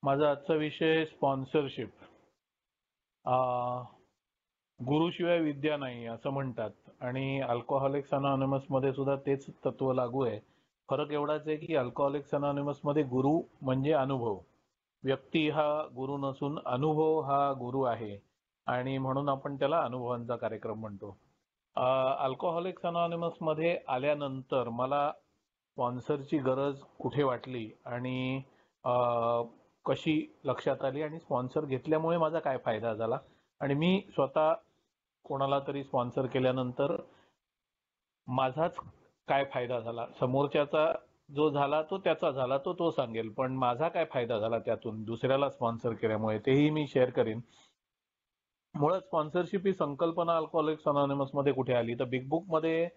माझा आजचा विषय स्पॉन्सरशिप. गुरुशिवाय विद्या नाही असं म्हणतात आणि अल्कोहोलिक्स अनॉनिमस मध्ये सुद्धा तेच तत्व लागू आहे. फरक एवढाच आहे की अल्कोहोलिक्स अनॉनिमस मध्ये गुरु म्हणजे अनुभव. व्यक्ती हा गुरु नसून अनुभव हा गुरु आहे आणि म्हणून आपण त्याला अनुभवांचा कार्यक्रम म्हणतो. अल्कोहोलिक्स अनॉनिमस मध्ये आल्यानंतर मला स्पॉन्सरची गरज कुठे वाटली आणि कशी लक्षात आली आणि स्पॉन्सर घेतल्यामुळे माझा काय फायदा झाला आणि मी स्वतः कोणाला तरी स्पॉन्सर केल्यानंतर माझाच काय फायदा झाला. समोरच्याचा जो झाला तो त्याचा झाला तो सांगेल, पण माझा काय फायदा झाला त्यातून दुसऱ्याला स्पॉन्सर केल्यामुळे तेही मी शेअर करीन. मुळात स्पॉन्सरशिप ही संकल्पना अल्कोहोलिक्स अनॉनिमस मध्ये कुठे आली तर बिग बुक मध्ये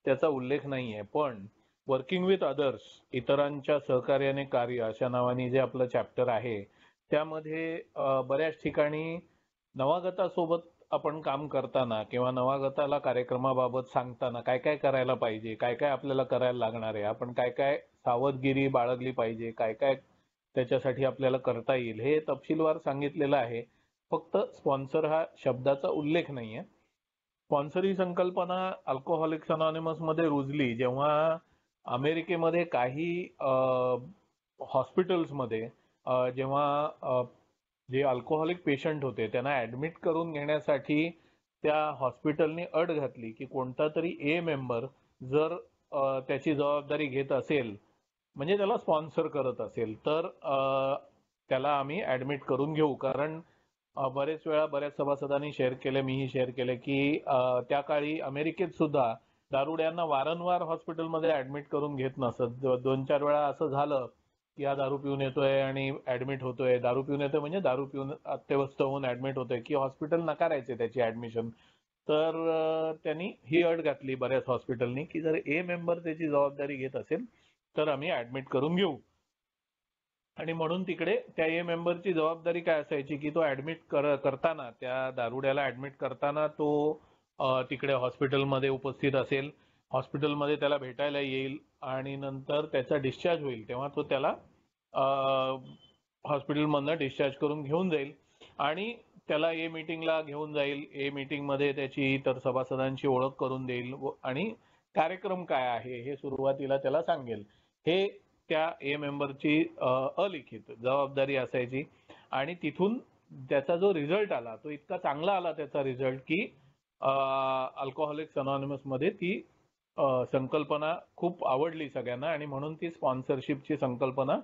त्याचा उल्लेख नाहीये, पण वर्किंग विथ अदर्स, इतरांच्या सहकार्याने कार्य अशा नावाने जे आपलं चॅप्टर आहे त्यामध्ये बऱ्याच ठिकाणी नवागतासोबत आपण काम करताना किंवा नवागताला कार्यक्रमाबाबत सांगताना काय काय करायला पाहिजे, काय काय आपल्याला करायला लागणार आहे, आपण काय काय सावधगिरी बाळगली पाहिजे, काय काय त्याच्यासाठी आपल्याला करता येईल हे तपशीलवार सांगितलेलं आहे. फक्त स्पॉन्सर हा शब्दाचा उल्लेख नाहीये. स्पॉन्सर ही संकल्पना अल्कोहोलिक्स अनॉनिमस मध्ये रुजली जेव्हा अमेरिकेमध्ये काही हॉस्पिटल्समध्ये जेव्हा जे अल्कोहोलिक पेशंट होते त्यांना ऍडमिट करून घेण्यासाठी त्या हॉस्पिटलने अट घातली की कोणता तरी ए मेंबर जर त्याची जबाबदारी घेत असेल, म्हणजे त्याला स्पॉन्सर करत असेल, तर त्याला आम्ही ऍडमिट करून घेऊ. कारण बरेच वेळा बऱ्याच सभासदांनी शेअर केले, मीही शेअर केले की त्या काळी अमेरिकेत सुद्धा दारुड्यांना वारंवार हॉस्पिटलमध्ये ऍडमिट करून घेत नसत. 2-4 वेळा असं झालं की हा दारू पिऊन येतोय आणि ऍडमिट होतोय, दारू पिऊन येतोय म्हणजे दारू पिऊन अत्यवस्थ होऊन ऍडमिट होतोय, की हॉस्पिटल नकारायचे त्याची ऍडमिशन. तर त्यांनी ही अट घातली बऱ्याच हॉस्पिटलनी की जर ए मेंबर त्याची जबाबदारी घेत असेल तर आम्ही ऍडमिट करून घेऊ. आणि म्हणून तिकडे त्या ए मेंबरची जबाबदारी काय असायची की तो ऍडमिट करताना, त्या दारुड्याला ऍडमिट करताना तो तिकडे हॉस्पिटलमध्ये उपस्थित असेल, हॉस्पिटलमध्ये त्याला भेटायला येईल आणि नंतर त्याचा डिस्चार्ज होईल तेव्हा तो त्याला हॉस्पिटलमधनं डिस्चार्ज करून घेऊन जाईल आणि त्याला ए मीटिंगला घेऊन जाईल. ए मीटिंगमध्ये त्याची इतर सभासदांची ओळख करून देईल आणि कार्यक्रम काय आहे हे सुरुवातीला त्याला सांगेल. हे त्या ए मेंबरची अलिखित जबाबदारी असायची आणि तिथून त्याचा जो रिझल्ट आला तो इतका चांगला आला त्याचा रिझल्ट की अल्कोहोलिक्स अनॉनिमस मध्ये ती संकल्पना खूप आवडली सगळ्यांना आणि म्हणून ती स्पॉन्सरशिपची संकल्पना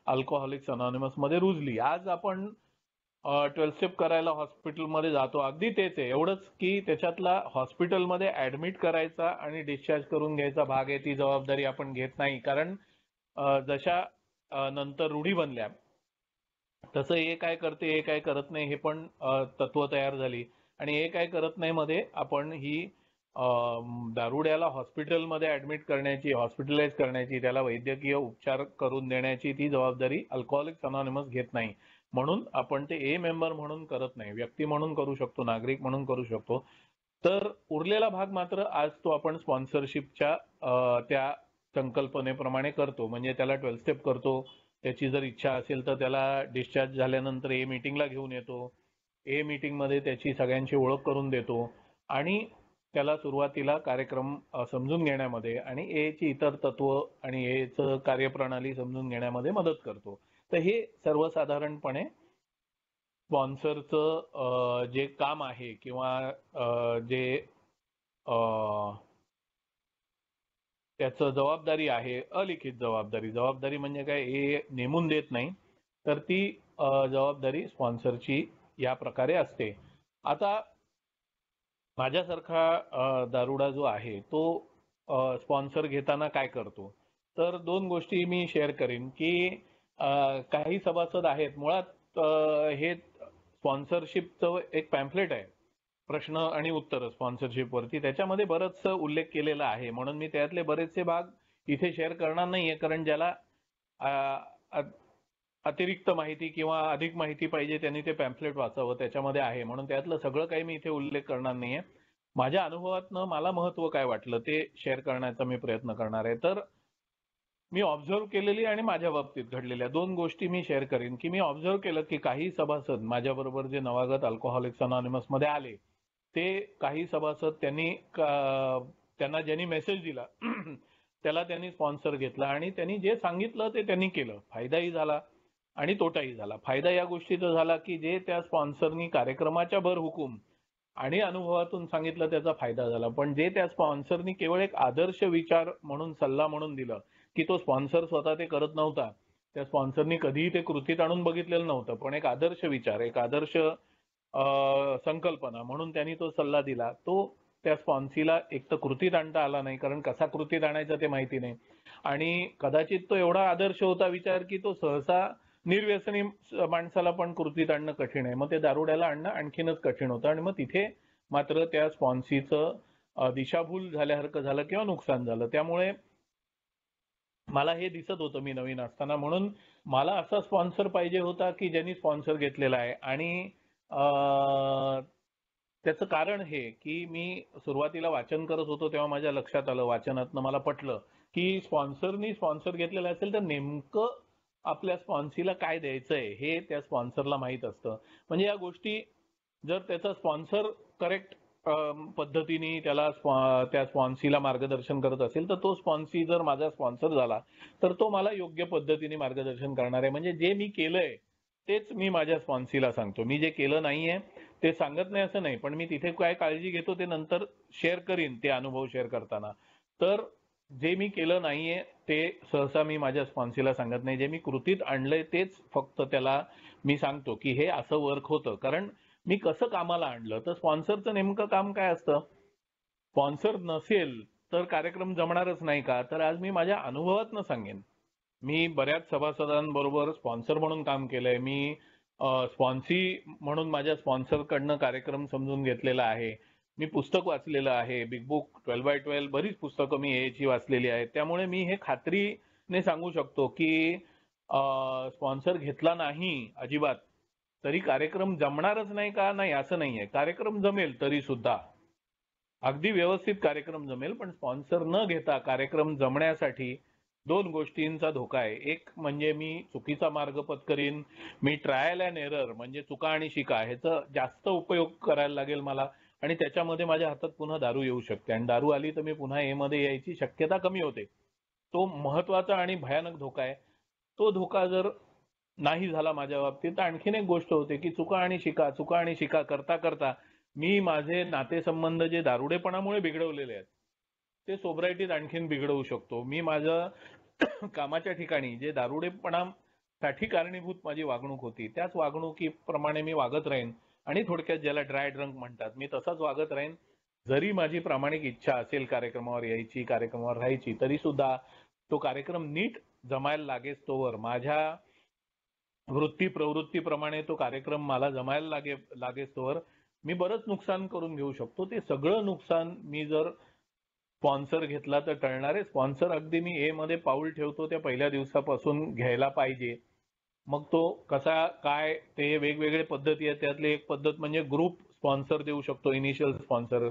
अल्कोहोलिक्स अनॉनिमस मध्ये रुजली. आज आपण 12 स्टेप करायला हॉस्पिटलमध्ये जातो, अगदी तेच आहे, एवढंच की त्याच्यातला हॉस्पिटलमध्ये ऍडमिट करायचा आणि डिस्चार्ज करून घ्यायचा भाग आहे ती जबाबदारी आपण घेत नाही. कारण जशा नंतर रूढी बनल्या तसं हे काय करते हे काय करत नाही हे पण तत्व तयार झाली आणि हे काय करत नाही मध्ये आपण ही दारुड्याला हॉस्पिटलमध्ये ऍडमिट करण्याची, हॉस्पिटलाइज करण्याची, त्याला वैद्यकीय उपचार करून देण्याची ती जबाबदारी अल्कोहोलिक्स अनॉनिमस घेत नाही. म्हणून आपण ते ए मेंबर म्हणून करत नाही, व्यक्ती म्हणून करू शकतो, नागरिक म्हणून करू शकतो. तर उरलेला भाग मात्र आज तो आपण स्पॉन्सरशिपच्या त्या संकल्पनेप्रमाणे करतो. म्हणजे त्याला 12 स्टेप करतो, त्याची जर इच्छा असेल तर त्याला डिस्चार्ज झाल्यानंतर ए मीटिंगला घेऊन येतो, ए मीटिंग मध्ये त्याची सगळ्यांची ओळख करून देतो आणि त्याला सुरुवातीला कार्यक्रम समजून घेण्यामध्ये आणि एची इतर तत्व आणि एचं कार्यप्रणाली समजून घेण्यामध्ये मदत करतो. तर हे सर्वसाधारणपणे स्पॉन्सरचं जे काम आहे किंवा जे त्याचं जबाबदारी आहे, अलिखित जबाबदारी म्हणजे काय, हे नेमून देत नाही, तर ती जबाबदारी स्पॉन्सरची या प्रकारे असते. आता माझ्यासारखा दारुडा जो आहे तो स्पॉन्सर घेताना काय करतो, तर 2 गोष्टी मी शेअर करीन की काही सभासद आहेत, मुळात हे स्पॉन्सरशिपचं एक पॅम्फलेट आहे, प्रश्न आणि उत्तर स्पॉन्सरशिप वरती, त्याच्यामध्ये बरंच उल्लेख केलेला आहे. म्हणून मी त्यातले बरेचसे भाग इथे शेअर करणार नाहीये, कारण ज्याला अतिरिक्त माहिती किंवा अधिक माहिती पाहिजे त्यांनी ते पॅम्फलेट वाचावं, त्याच्यामध्ये आहे. म्हणून त्यातलं सगळं काही मी इथे उल्लेख करणार नाहीये. माझ्या अनुभवातनं मला महत्व काय वाटलं ते शेअर करण्याचा मी प्रयत्न करणार आहे. तर मी ऑब्झर्व्ह केलेली आणि माझ्या बाबतीत घडलेल्या 2 गोष्टी मी शेअर करेन, की मी ऑब्झर्व्ह केलं की काही सभासद माझ्याबरोबर जे नवागत अल्कोहोलिक्स अनॉनिमस मध्ये आले, ते काही सभासद त्यांना ज्यांनी मेसेज दिला त्याला त्यांनी स्पॉन्सर घेतला आणि त्यांनी जे सांगितलं ते त्यांनी केलं. फायदाही झाला आणि तोटाही झाला. फायदा या गोष्टीचा झाला की जे त्या स्पॉन्सरनी कार्यक्रमाच्या भर हुकूम आणि अनुभवातून सांगितलं त्याचा फायदा झाला. पण जे त्या स्पॉन्सरनी केवळ एक आदर्श विचार म्हणून सल्ला म्हणून दिलं की तो स्पॉन्सर स्वतः ते करत नव्हता, त्या स्पॉन्सरनी कधीही ते कृतीत आणून बघितलेलं नव्हतं, पण एक आदर्श विचार, एक आदर्श संकल्पना म्हणून त्यांनी तो सल्ला दिला, तो त्या स्पॉन्सीला एक तर कृतीत आणता आला नाही, कारण कसा कृतीत आणायचा ते माहिती नाही, आणि कदाचित तो एवढा आदर्श होता विचार की तो सहसा निर्व्यसनी माणसाला पण कृतीत आणणं कठीण आहे. मग ते दारुड्याला आणणं आणखीनच कठीण होतं आणि मग तिथे मात्र त्या स्पॉन्सीचं दिशाभूल झाल्यासारखं झालं किंवा नुकसान झालं. त्यामुळे मला हे दिसत होतं मी नवीन असताना, म्हणून मला असा स्पॉन्सर पाहिजे होता की ज्यांनी स्पॉन्सर घेतलेला आहे. आणि त्याचं कारण हे की मी सुरुवातीला वाचन करत होतो तेव्हा माझ्या लक्षात आलं, वाचनातनं मला पटलं की स्पॉन्सरनी स्पॉन्सर घेतलेला असेल तर नेमकं आपल्या स्पॉन्सीला काय द्यायचंय हे त्या स्पॉन्सरला माहित असतं. म्हणजे या गोष्टी जर त्याचा स्पॉन्सर करेक्ट पद्धतीने त्या स्पॉन्सीला मार्गदर्शन करत असेल तर तो स्पॉन्सी जर माझा स्पॉन्सर झाला तर तो मला योग्य पद्धतीने मार्गदर्शन करणार आहे. म्हणजे जे मी केलंय तेच मी माझ्या स्पॉन्सीला सांगतो. मी जे केलं नाहीये ते सांगत नाही असं नाही, पण मी तिथे काय काळजी घेतो ते नंतर शेअर करीन, ते अनुभव शेअर करताना. तर जे मी केलं नाहीये ते सहसा मी माझ्या स्पॉन्सीला सांगत नाही. जे मी कृतीत आणलंय तेच फक्त त्याला मी सांगतो की हे असं वर्क होतं. कारण मी कसं कामाला आणलं, तर स्पॉन्सरचं नेमकं काम काय असतं, स्पॉन्सर नसेल तर कार्यक्रम जमणारच नाही का, तर आज मी माझ्या अनुभवातनं सांगेन. मी बऱ्याच सभासदांबरोबर स्पॉन्सर म्हणून काम केलंय. मी स्पॉन्सी म्हणून माझ्या स्पॉन्सरकडनं कार्यक्रम समजून घेतलेला आहे. मी पुस्तक वाचलेलं आहे, बिग बुक 12x12 बरीच पुस्तकं मी याची वाचलेली आहेत. त्यामुळे मी हे खात्रीने सांगू शकतो की स्पॉन्सर घेतला नाही अजिबात तरी कार्यक्रम जमणारच नाही का, नाही असं नाहीये. कार्यक्रम जमेल तरी सुद्धा अगदी व्यवस्थित कार्यक्रम जमेल, पण स्पॉन्सर न घेता कार्यक्रम जमण्यासाठी 2 गोष्टींचा धोका आहे. एक म्हणजे मी चुकीचा मार्ग पत्करीन, मी ट्रायल अँड एरर म्हणजे चुका आणि शिका ह्याचा जास्त उपयोग करायला लागेल मला, आणि त्याच्यामध्ये माझ्या हातात पुन्हा दारू येऊ शकते, आणि दारू आली तर मी पुन्हा ए मध्ये यायची शक्यता कमी होते. तो महत्वाचा आणि भयानक धोका आहे. तो धोका जर नाही झाला माझ्या बाबतीत तर आणखीन एक गोष्ट होते की चुका आणि शिका करता करता मी माझे नातेसंबंध जे दारुडेपणामुळे बिघडवलेले आहेत ते सोब्रायटीत आणखीन बिघडवू शकतो. मी माझं कामाच्या ठिकाणी जे दारुडेपणासाठी कारणीभूत माझी वागणूक होती त्याच वागणुकीप्रमाणे मी वागत राहीन, आणि थोडक्यात ज्याला ड्राय ड्रंक म्हणतात मी तसाच वागत राहीन. जरी माझी प्रामाणिक इच्छा असेल कार्यक्रमावर यायची, कार्यक्रमावर राहायची, तरी सुद्धा तो कार्यक्रम नीट जमायला लागेच तोवर, माझ्या वृत्ती प्रवृत्तीप्रमाणे तो कार्यक्रम मला जमायला लागेच तोवर मी बरंच नुकसान करून घेऊ शकतो. ते सगळं नुकसान मी जर स्पॉन्सर घेतला तर टळणार आहे. स्पॉन्सर अगदी मी ए मध्ये पाऊल ठेवतो त्या पहिल्या दिवसापासून घ्यायला पाहिजे. मग तो कसा काय ते वेगवेगळे पद्धती आहेत. त्यातली एक पद्धत म्हणजे ग्रुप स्पॉन्सर देऊ शकतो, इनिशियल स्पॉन्सर.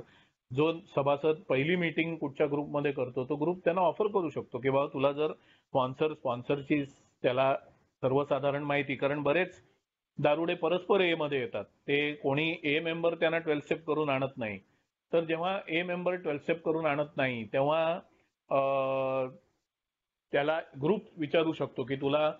जो सभासद पहिली मीटिंग कुठच्या ग्रुपमध्ये करतो तो ग्रुप त्यांना ऑफर करू शकतो की बाबा तुला जर स्पॉन्सरची त्याला सर्वसाधारण माहिती, कारण बरेच दारुडे परस्पर ए मध्ये येतात, ते कोणी ए मेंबर त्यांना 12 स्टेप करून आणत नाही. तर जेव्हा ए मेंबर 12 स्टेप करून आणत नाही तेव्हा त्याला ग्रुप विचारू शकतो की तुला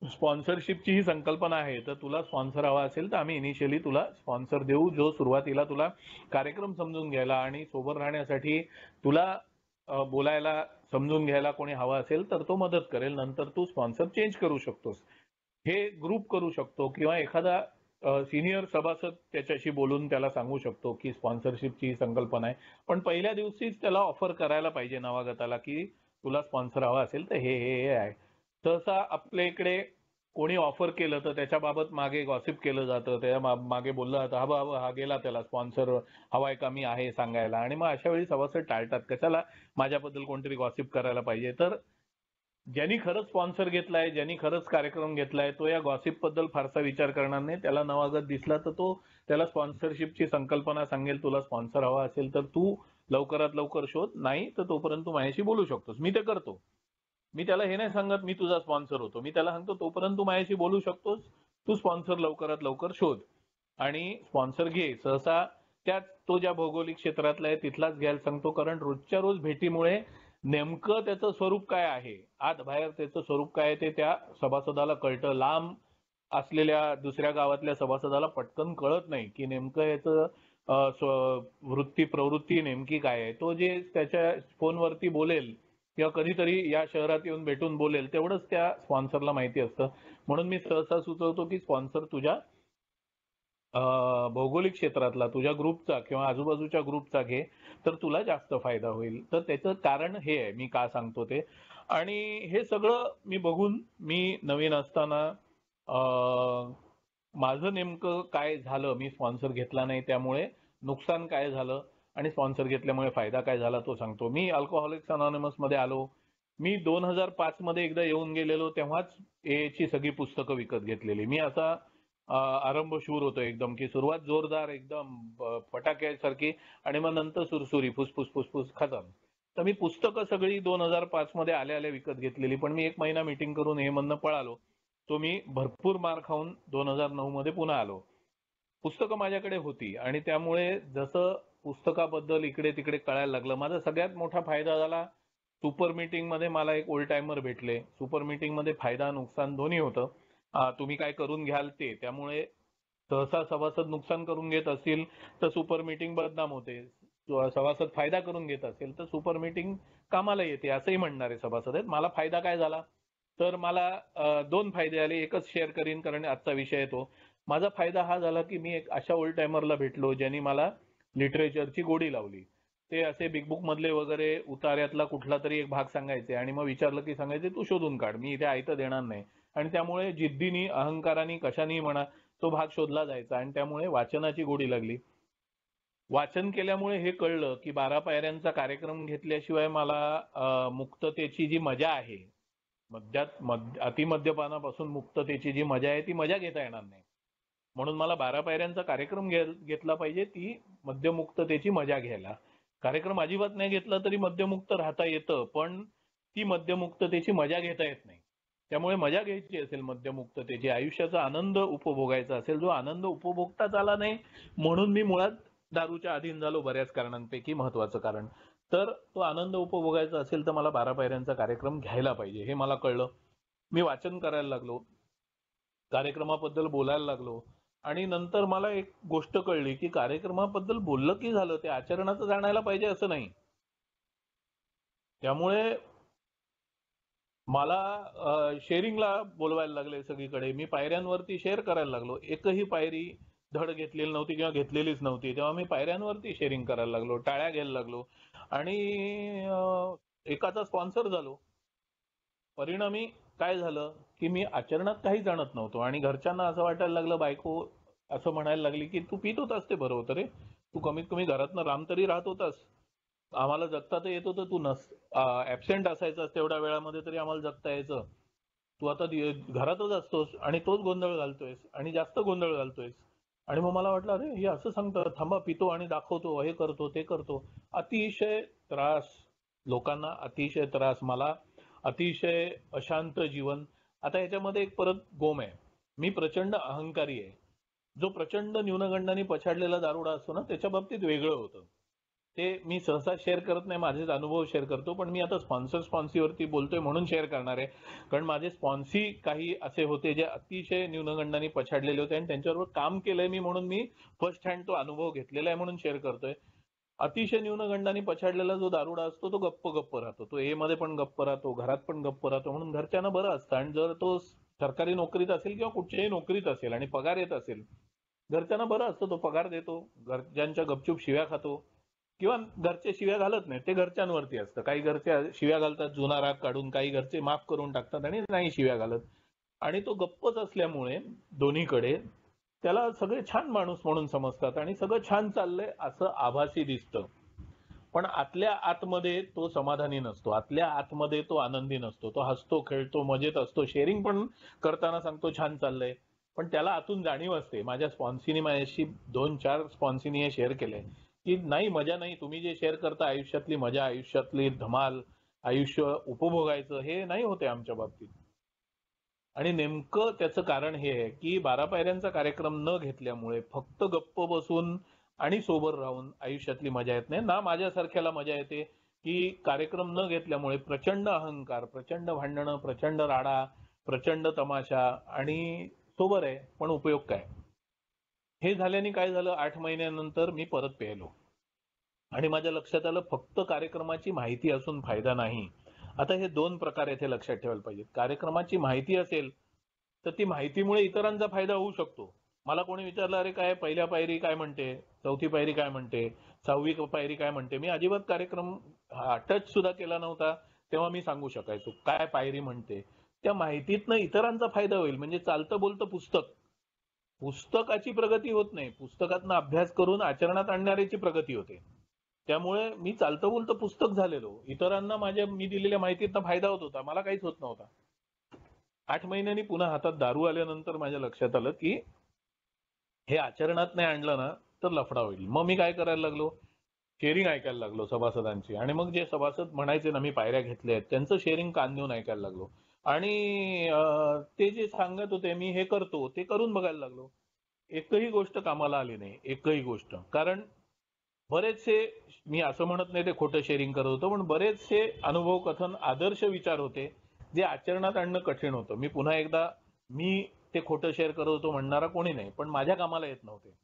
स्पॉन्सरशिपची ही संकल्पना आहे तर तुला स्पॉन्सर हवा असेल तर आम्ही इनिशियली तुला स्पॉन्सर देऊ, जो सुरुवातीला तुला कार्यक्रम समजून घ्यायला आणि सोबर राहण्यासाठी तुला बोलायला समजून घ्यायला कोणी हवा असेल तर तो मदत करेल, नंतर तू स्पॉन्सर चेंज करू शकतोस. हे ग्रुप करू शकतो किंवा एखादा सिनियर सभासद त्याच्याशी बोलून त्याला सांगू शकतो की स्पॉन्सरशिपची संकल्पना आहे, पण पहिल्या दिवशीच त्याला ऑफर करायला पाहिजे नवागताला की तुला स्पॉन्सर हवा असेल तर हे हे हे आहे. सहसा आपल्या इकडे कोणी ऑफर केलं तर त्याच्याबाबत मागे गॉसिप केलं जातं, त्याच्या मागे बोललं जातं हा बाबा हा गेला त्याला स्पॉन्सर हवाय का मी आहे सांगायला, आणि मग अशा वेळी सभासद टाळतात, कशाला माझ्याबद्दल कोणतरी गॉसिप करायला पाहिजे. तर ज्यांनी खरंच स्पॉन्सर घेतलाय, ज्यांनी खरंच कार्यक्रम घेतलाय तो या गॉसिप बद्दल फारसा विचार करणार नाही. त्याला नवागत दिसला तर तो त्याला स्पॉन्सरशिपची संकल्पना सांगेल, तुला स्पॉन्सर हवा असेल तर तू लवकरात लवकर शोध, नाही तर तोपर्यंत तू माझ्याशी बोलू शकतोस, मी ते करतो. मी त्याला हे नाही सांगत मी तुझा स्पॉन्सर होतो, मी त्याला सांगतो तोपर्यंत तू माझ्याशी बोलू शकतोस, तू स्पॉन्सर लवकरात लवकर शोध आणि स्पॉन्सर घे. सहसा त्यात तो ज्या भौगोलिक क्षेत्रातला आहे तिथलाच घ्यायला सांगतो, कारण रोजच्या रोज भेटीमुळे नेमकं त्याचं स्वरूप काय आहे, आत बाहेर त्याचं स्वरूप काय आहे ते त्या सभासदाला कळतं. लांब असलेल्या दुसऱ्या गावातल्या सभासदाला पटकन कळत नाही की नेमकं याचं वृत्ती प्रवृत्ती नेमकी काय आहे. तो जे त्याच्या फोनवरती बोलेल किंवा कधीतरी या शहरात येऊन भेटून बोलेल तेवढंच त्या स्पॉन्सरला माहिती असतं. म्हणून मी सहसा सुचवतो की स्पॉन्सर तुझ्या भौगोलिक क्षेत्रातला तुझ्या ग्रुपचा किंवा आजूबाजूच्या ग्रुपचा घे, तर तुला जास्त फायदा होईल. तर त्याचं कारण हे आहे मी का सांगतो ते. आणि हे सगळं मी बघून मी नवीन असताना माझं नेमकं काय झालं, मी स्पॉन्सर घेतला नाही त्यामुळे नुकसान काय झालं आणि स्पॉन्सर घेतल्यामुळे फायदा काय झाला तो सांगतो. मी अल्कोहोलिक्स अनॉनिमस मध्ये आलो. मी 2005 मध्ये एकदा येऊन गेलेलो, तेव्हाच ची सगळी पुस्तकं विकत घेतलेली. मी असा आरंभशूर होतो एकदम, की सुरुवात जोरदार एकदम फटाक्यासारखी आणि मग नंतर सुरसुरी फुसफुस फुसफुस खतम. तर मी पुस्तकं सगळी 2005 मध्ये आल्या आल्या विकत घेतलेली, पण मी एक महिना मीटिंग करून हे म्हणणं पळालो. तो मी भरपूर मार खाऊन 2009 मध्ये पुन्हा आलो. पुस्तकं माझ्याकडे होती आणि त्यामुळे जसं पुस्तकाबद्दल इकडे तिकडे कळायला लागलं. माझा सगळ्यात मोठा फायदा झाला सुपर मीटिंग मध्ये. मला एक ओल्ड टाइमर भेटले. सुपर मीटिंग मध्ये फायदा नुकसान दोन्ही होतं. तुम्ही काय करून घ्याल ते. त्यामुळे सहसा सभासद नुकसान करून घेत असतील तर सुपर मीटिंग बदनाम होते. सभासद फायदा करून घेत असेल तर सुपर मीटिंग कामाला येते असंही म्हणणारे सभासद आहेत. मला फायदा काय झाला तर मला दोन फायदे आले. एकच शेअर करीन कारण आजचा विषय तो. माझा फायदा हा झाला की मी एक अशा ओल्ड टाइमरला भेटलो ज्यांनी मला लिटरेचरची गोडी लावली. ते असे बिग बुक मधले वगैरे उतार्यातला कुठला तरी एक भाग सांगायचे आणि मग विचारलं की सांगायचे तू शोधून काढ, मी इथे आयतं देणार नाही. आणि त्यामुळे जिद्दीनी अहंकाराने कशाने म्हणा तो भाग शोधला जायचा आणि त्यामुळे वाचनाची गोडी लागली. वाचन केल्यामुळे हे कळलं की 12 पायऱ्यांचा कार्यक्रम घेतल्याशिवाय मला मुक्ततेची जी मजा आहे, अतिमद्यपानापासून मुक्ततेची जी मजा आहे ती मजा घेता येणार नाही. म्हणून मला 12 पायऱ्यांचा कार्यक्रम घेतला पाहिजे, ती मद्यमुक्ततेची मजा घ्यायला. कार्यक्रम अजिबात नाही घेतला तरी मद्यमुक्त राहता येतं, पण ती मद्यमुक्ततेची मजा घेता येत नाही. त्यामुळे मजा घ्यायची असेल मद्यमुक्ततेची, आयुष्याचा आनंद उपभोगायचा असेल, जो आनंद उपभोगताच आला नाही म्हणून मी मुळात दारूच्या अधीन झालो बऱ्याच कारणांपैकी महत्वाचं कारण. तर तो आनंद उपभोगायचा असेल तर मला 12 पायऱ्यांचा कार्यक्रम घ्यायला पाहिजे हे मला कळलं. मी वाचन करायला लागलो, कार्यक्रमाबद्दल बोलायला लागलो आणि नंतर मला एक गोष्ट कळली की कार्यक्रमाबद्दल बोललं की झालं, ते आचरणाचं जाणायला पाहिजे असं नाही. त्यामुळे मला शेअरिंगला बोलवायला लागले सगळीकडे. मी पायऱ्यांवरती शेअर करायला लागलो. एकही पायरी धड घेतलेली नव्हती किंवा घेतलेलीच नव्हती, तेव्हा मी पायऱ्यांवरती शेअरिंग करायला लागलो, टाळ्या घ्यायला लागलो आणि एकाचा स्पॉन्सर झालो. परिणामी काय झालं की मी आचरणात काही जाणत नव्हतो आणि घरच्यांना असं वाटायला लागलं, बायको असं म्हणायला लागली की तू पित होतास ते बरं होतं रे, तू कमीत कमी घरातनं राम तरी राहत होतास, आम्हाला जगता तर येत होतं, तू ऍबसेंट असायचास तेवढ्या वेळामध्ये तरी आम्हाला जगता यायचं, तू आता घरातच असतोस आणि तोच गोंधळ घालतोयस आणि जास्त गोंधळ घालतोयस. आणि मग मला वाटलं अरे हे असं सांगतं, थांबा पितो आणि दाखवतो, हे करतो ते करतो. अतिशय त्रास लोकांना, अतिशय त्रास मला, अतिशय अशांत जीवन. आता याच्यामध्ये एक परत गोम आहे, मी प्रचंड अहंकारी आहे. जो प्रचंड न्यूनगंडाने पछाडलेला दारुडा असतो ना त्याच्या बाबतीत वेगळं होतं. ते मी सहसा शेअर करत नाही, माझेच अनुभव शेअर करतो. पण मी आता स्पॉन्सीवरती बोलतोय म्हणून शेअर करणार आहे, कारण माझे स्पॉन्सी काही असे होते जे अतिशय न्यूनगंडाने पछाडलेले होते आणि त्यांच्याबरोबर काम केलंय मी, म्हणून मी फर्स्ट हँड तो अनुभव घेतलेला आहे म्हणून शेअर करतोय. अतिशय न्यूनगंडाने पछाडलेला जो दारुडा असतो तो गप्प गप्प राहतो, तो ए मध्ये पण गप्प राहतो, घरात पण गप्प राहतो, म्हणून घरच्यांना बरं असतं. आणि जर तो सरकारी नोकरीत असेल किंवा कुठच्याही नोकरीत असेल आणि पगार येत असेल, घरच्यांना बरं असतं, तो पगार देतो, घरच्यांच्या गपचूप शिव्या खातो किंवा घरचे शिव्या घालत नाही, ते घरच्यांवरती असतं. काही घरचे शिव्या घालतात जुना राग काढून, काही घरचे माफ करून टाकतात आणि नाही शिव्या घालत. आणि तो गप्पच असल्यामुळे दोन्हीकडे त्याला सगळे छान माणूस म्हणून समजतात आणि सगळं छान चाललंय असं आभासी दिसतं. पण आतल्या आतमध्ये तो समाधानी नसतो, आतल्या आतमध्ये तो आनंदी नसतो, तो हसतो खेळतो मजेत असतो, शेअरिंग पण करताना सांगतो छान चाललंय, पण त्याला आतून जाणीव असते. माझ्या स्पॉन्सीनी माझ्याशी 2-4 स्पॉन्सीनी हे शेअर केलंय की नाही मजा नाही, तुम्ही जे शेअर करता आयुष्यातली मजा, आयुष्यातली धमाल, आयुष्य उपभोगायचं हे नाही होते आमच्या बाबतीत. आणि नेमकं त्याचं कारण हे आहे की 12 पायऱ्यांचा कार्यक्रम न घेतल्यामुळे फक्त गप्प बसून आणि सोबर राहून आयुष्यातली मजा येत नाही ना. माझ्यासारख्याला मजा येते की कार्यक्रम न घेतल्यामुळे प्रचंड अहंकार, प्रचंड भांडणं, प्रचंड राडा, प्रचंड तमाशा आणि सोबर आहे पण उपयोग काय. हे झाल्याने काय झालं, 8 महिन्यानंतर मी परत पेलो आणि माझ्या लक्षात आलं फक्त कार्यक्रमाची माहिती असून फायदा नाही. आता हे 2 प्रकार येथे लक्षात ठेवायला पाहिजेत. कार्यक्रमाची माहिती असेल तर ती माहितीमुळे इतरांचा फायदा होऊ शकतो. मला कोणी विचारलं, अरे काय पहिल्या पायरी काय म्हणते, चौथी पायरी काय म्हणते, 6वी पायरी काय म्हणते, मी अजिबात कार्यक्रम टच सुद्धा केला नव्हता. तेव्हा मी सांगू शकायचो काय पायरी म्हणते. त्या माहितीतनं इतरांचा फायदा होईल. म्हणजे चालतं बोलतं पुस्तकाची प्रगती होत नाही, पुस्तकातनं अभ्यास करून आचरणात आणणाऱ्याची प्रगती होते. त्यामुळे मी चालतं बोलतं पुस्तक झालेलो, इतरांना मी दिलेल्या माहितीतनं फायदा होत होता, मला काहीच होत नव्हता. 8 महिन्यांनी पुन्हा हातात दारू आल्यानंतर माझ्या लक्षात आलं की हे आचरणात नाही आणलं ना तर लफडा होईल. मग मी काय करायला लागलो, शेअरिंग ऐकायला लागलो सभासदांची. आणि मग जे सभासद म्हणायचे ना मी पायऱ्या घेतल्या आहेत त्यांचं शेअरिंग कान देऊन ऐकायला लागलो. आणि ते जे सांगत होते मी हे करतो ते करून बघायला लागलो. एकही गोष्ट कामाला आली नाही, एकही गोष्ट. कारण बरेचसे, मी असं म्हणत नाही ते खोटं शेअरिंग करत होतो, पण बरेचसे अनुभव कथन आदर्श विचार होते जे आचरणात आणणं कठीण होतं. मी पुन्हा एकदा, मी ते खोटं शेअर करत होतो म्हणणारा कोणी नाही, पण माझ्या कामाला येत नव्हते.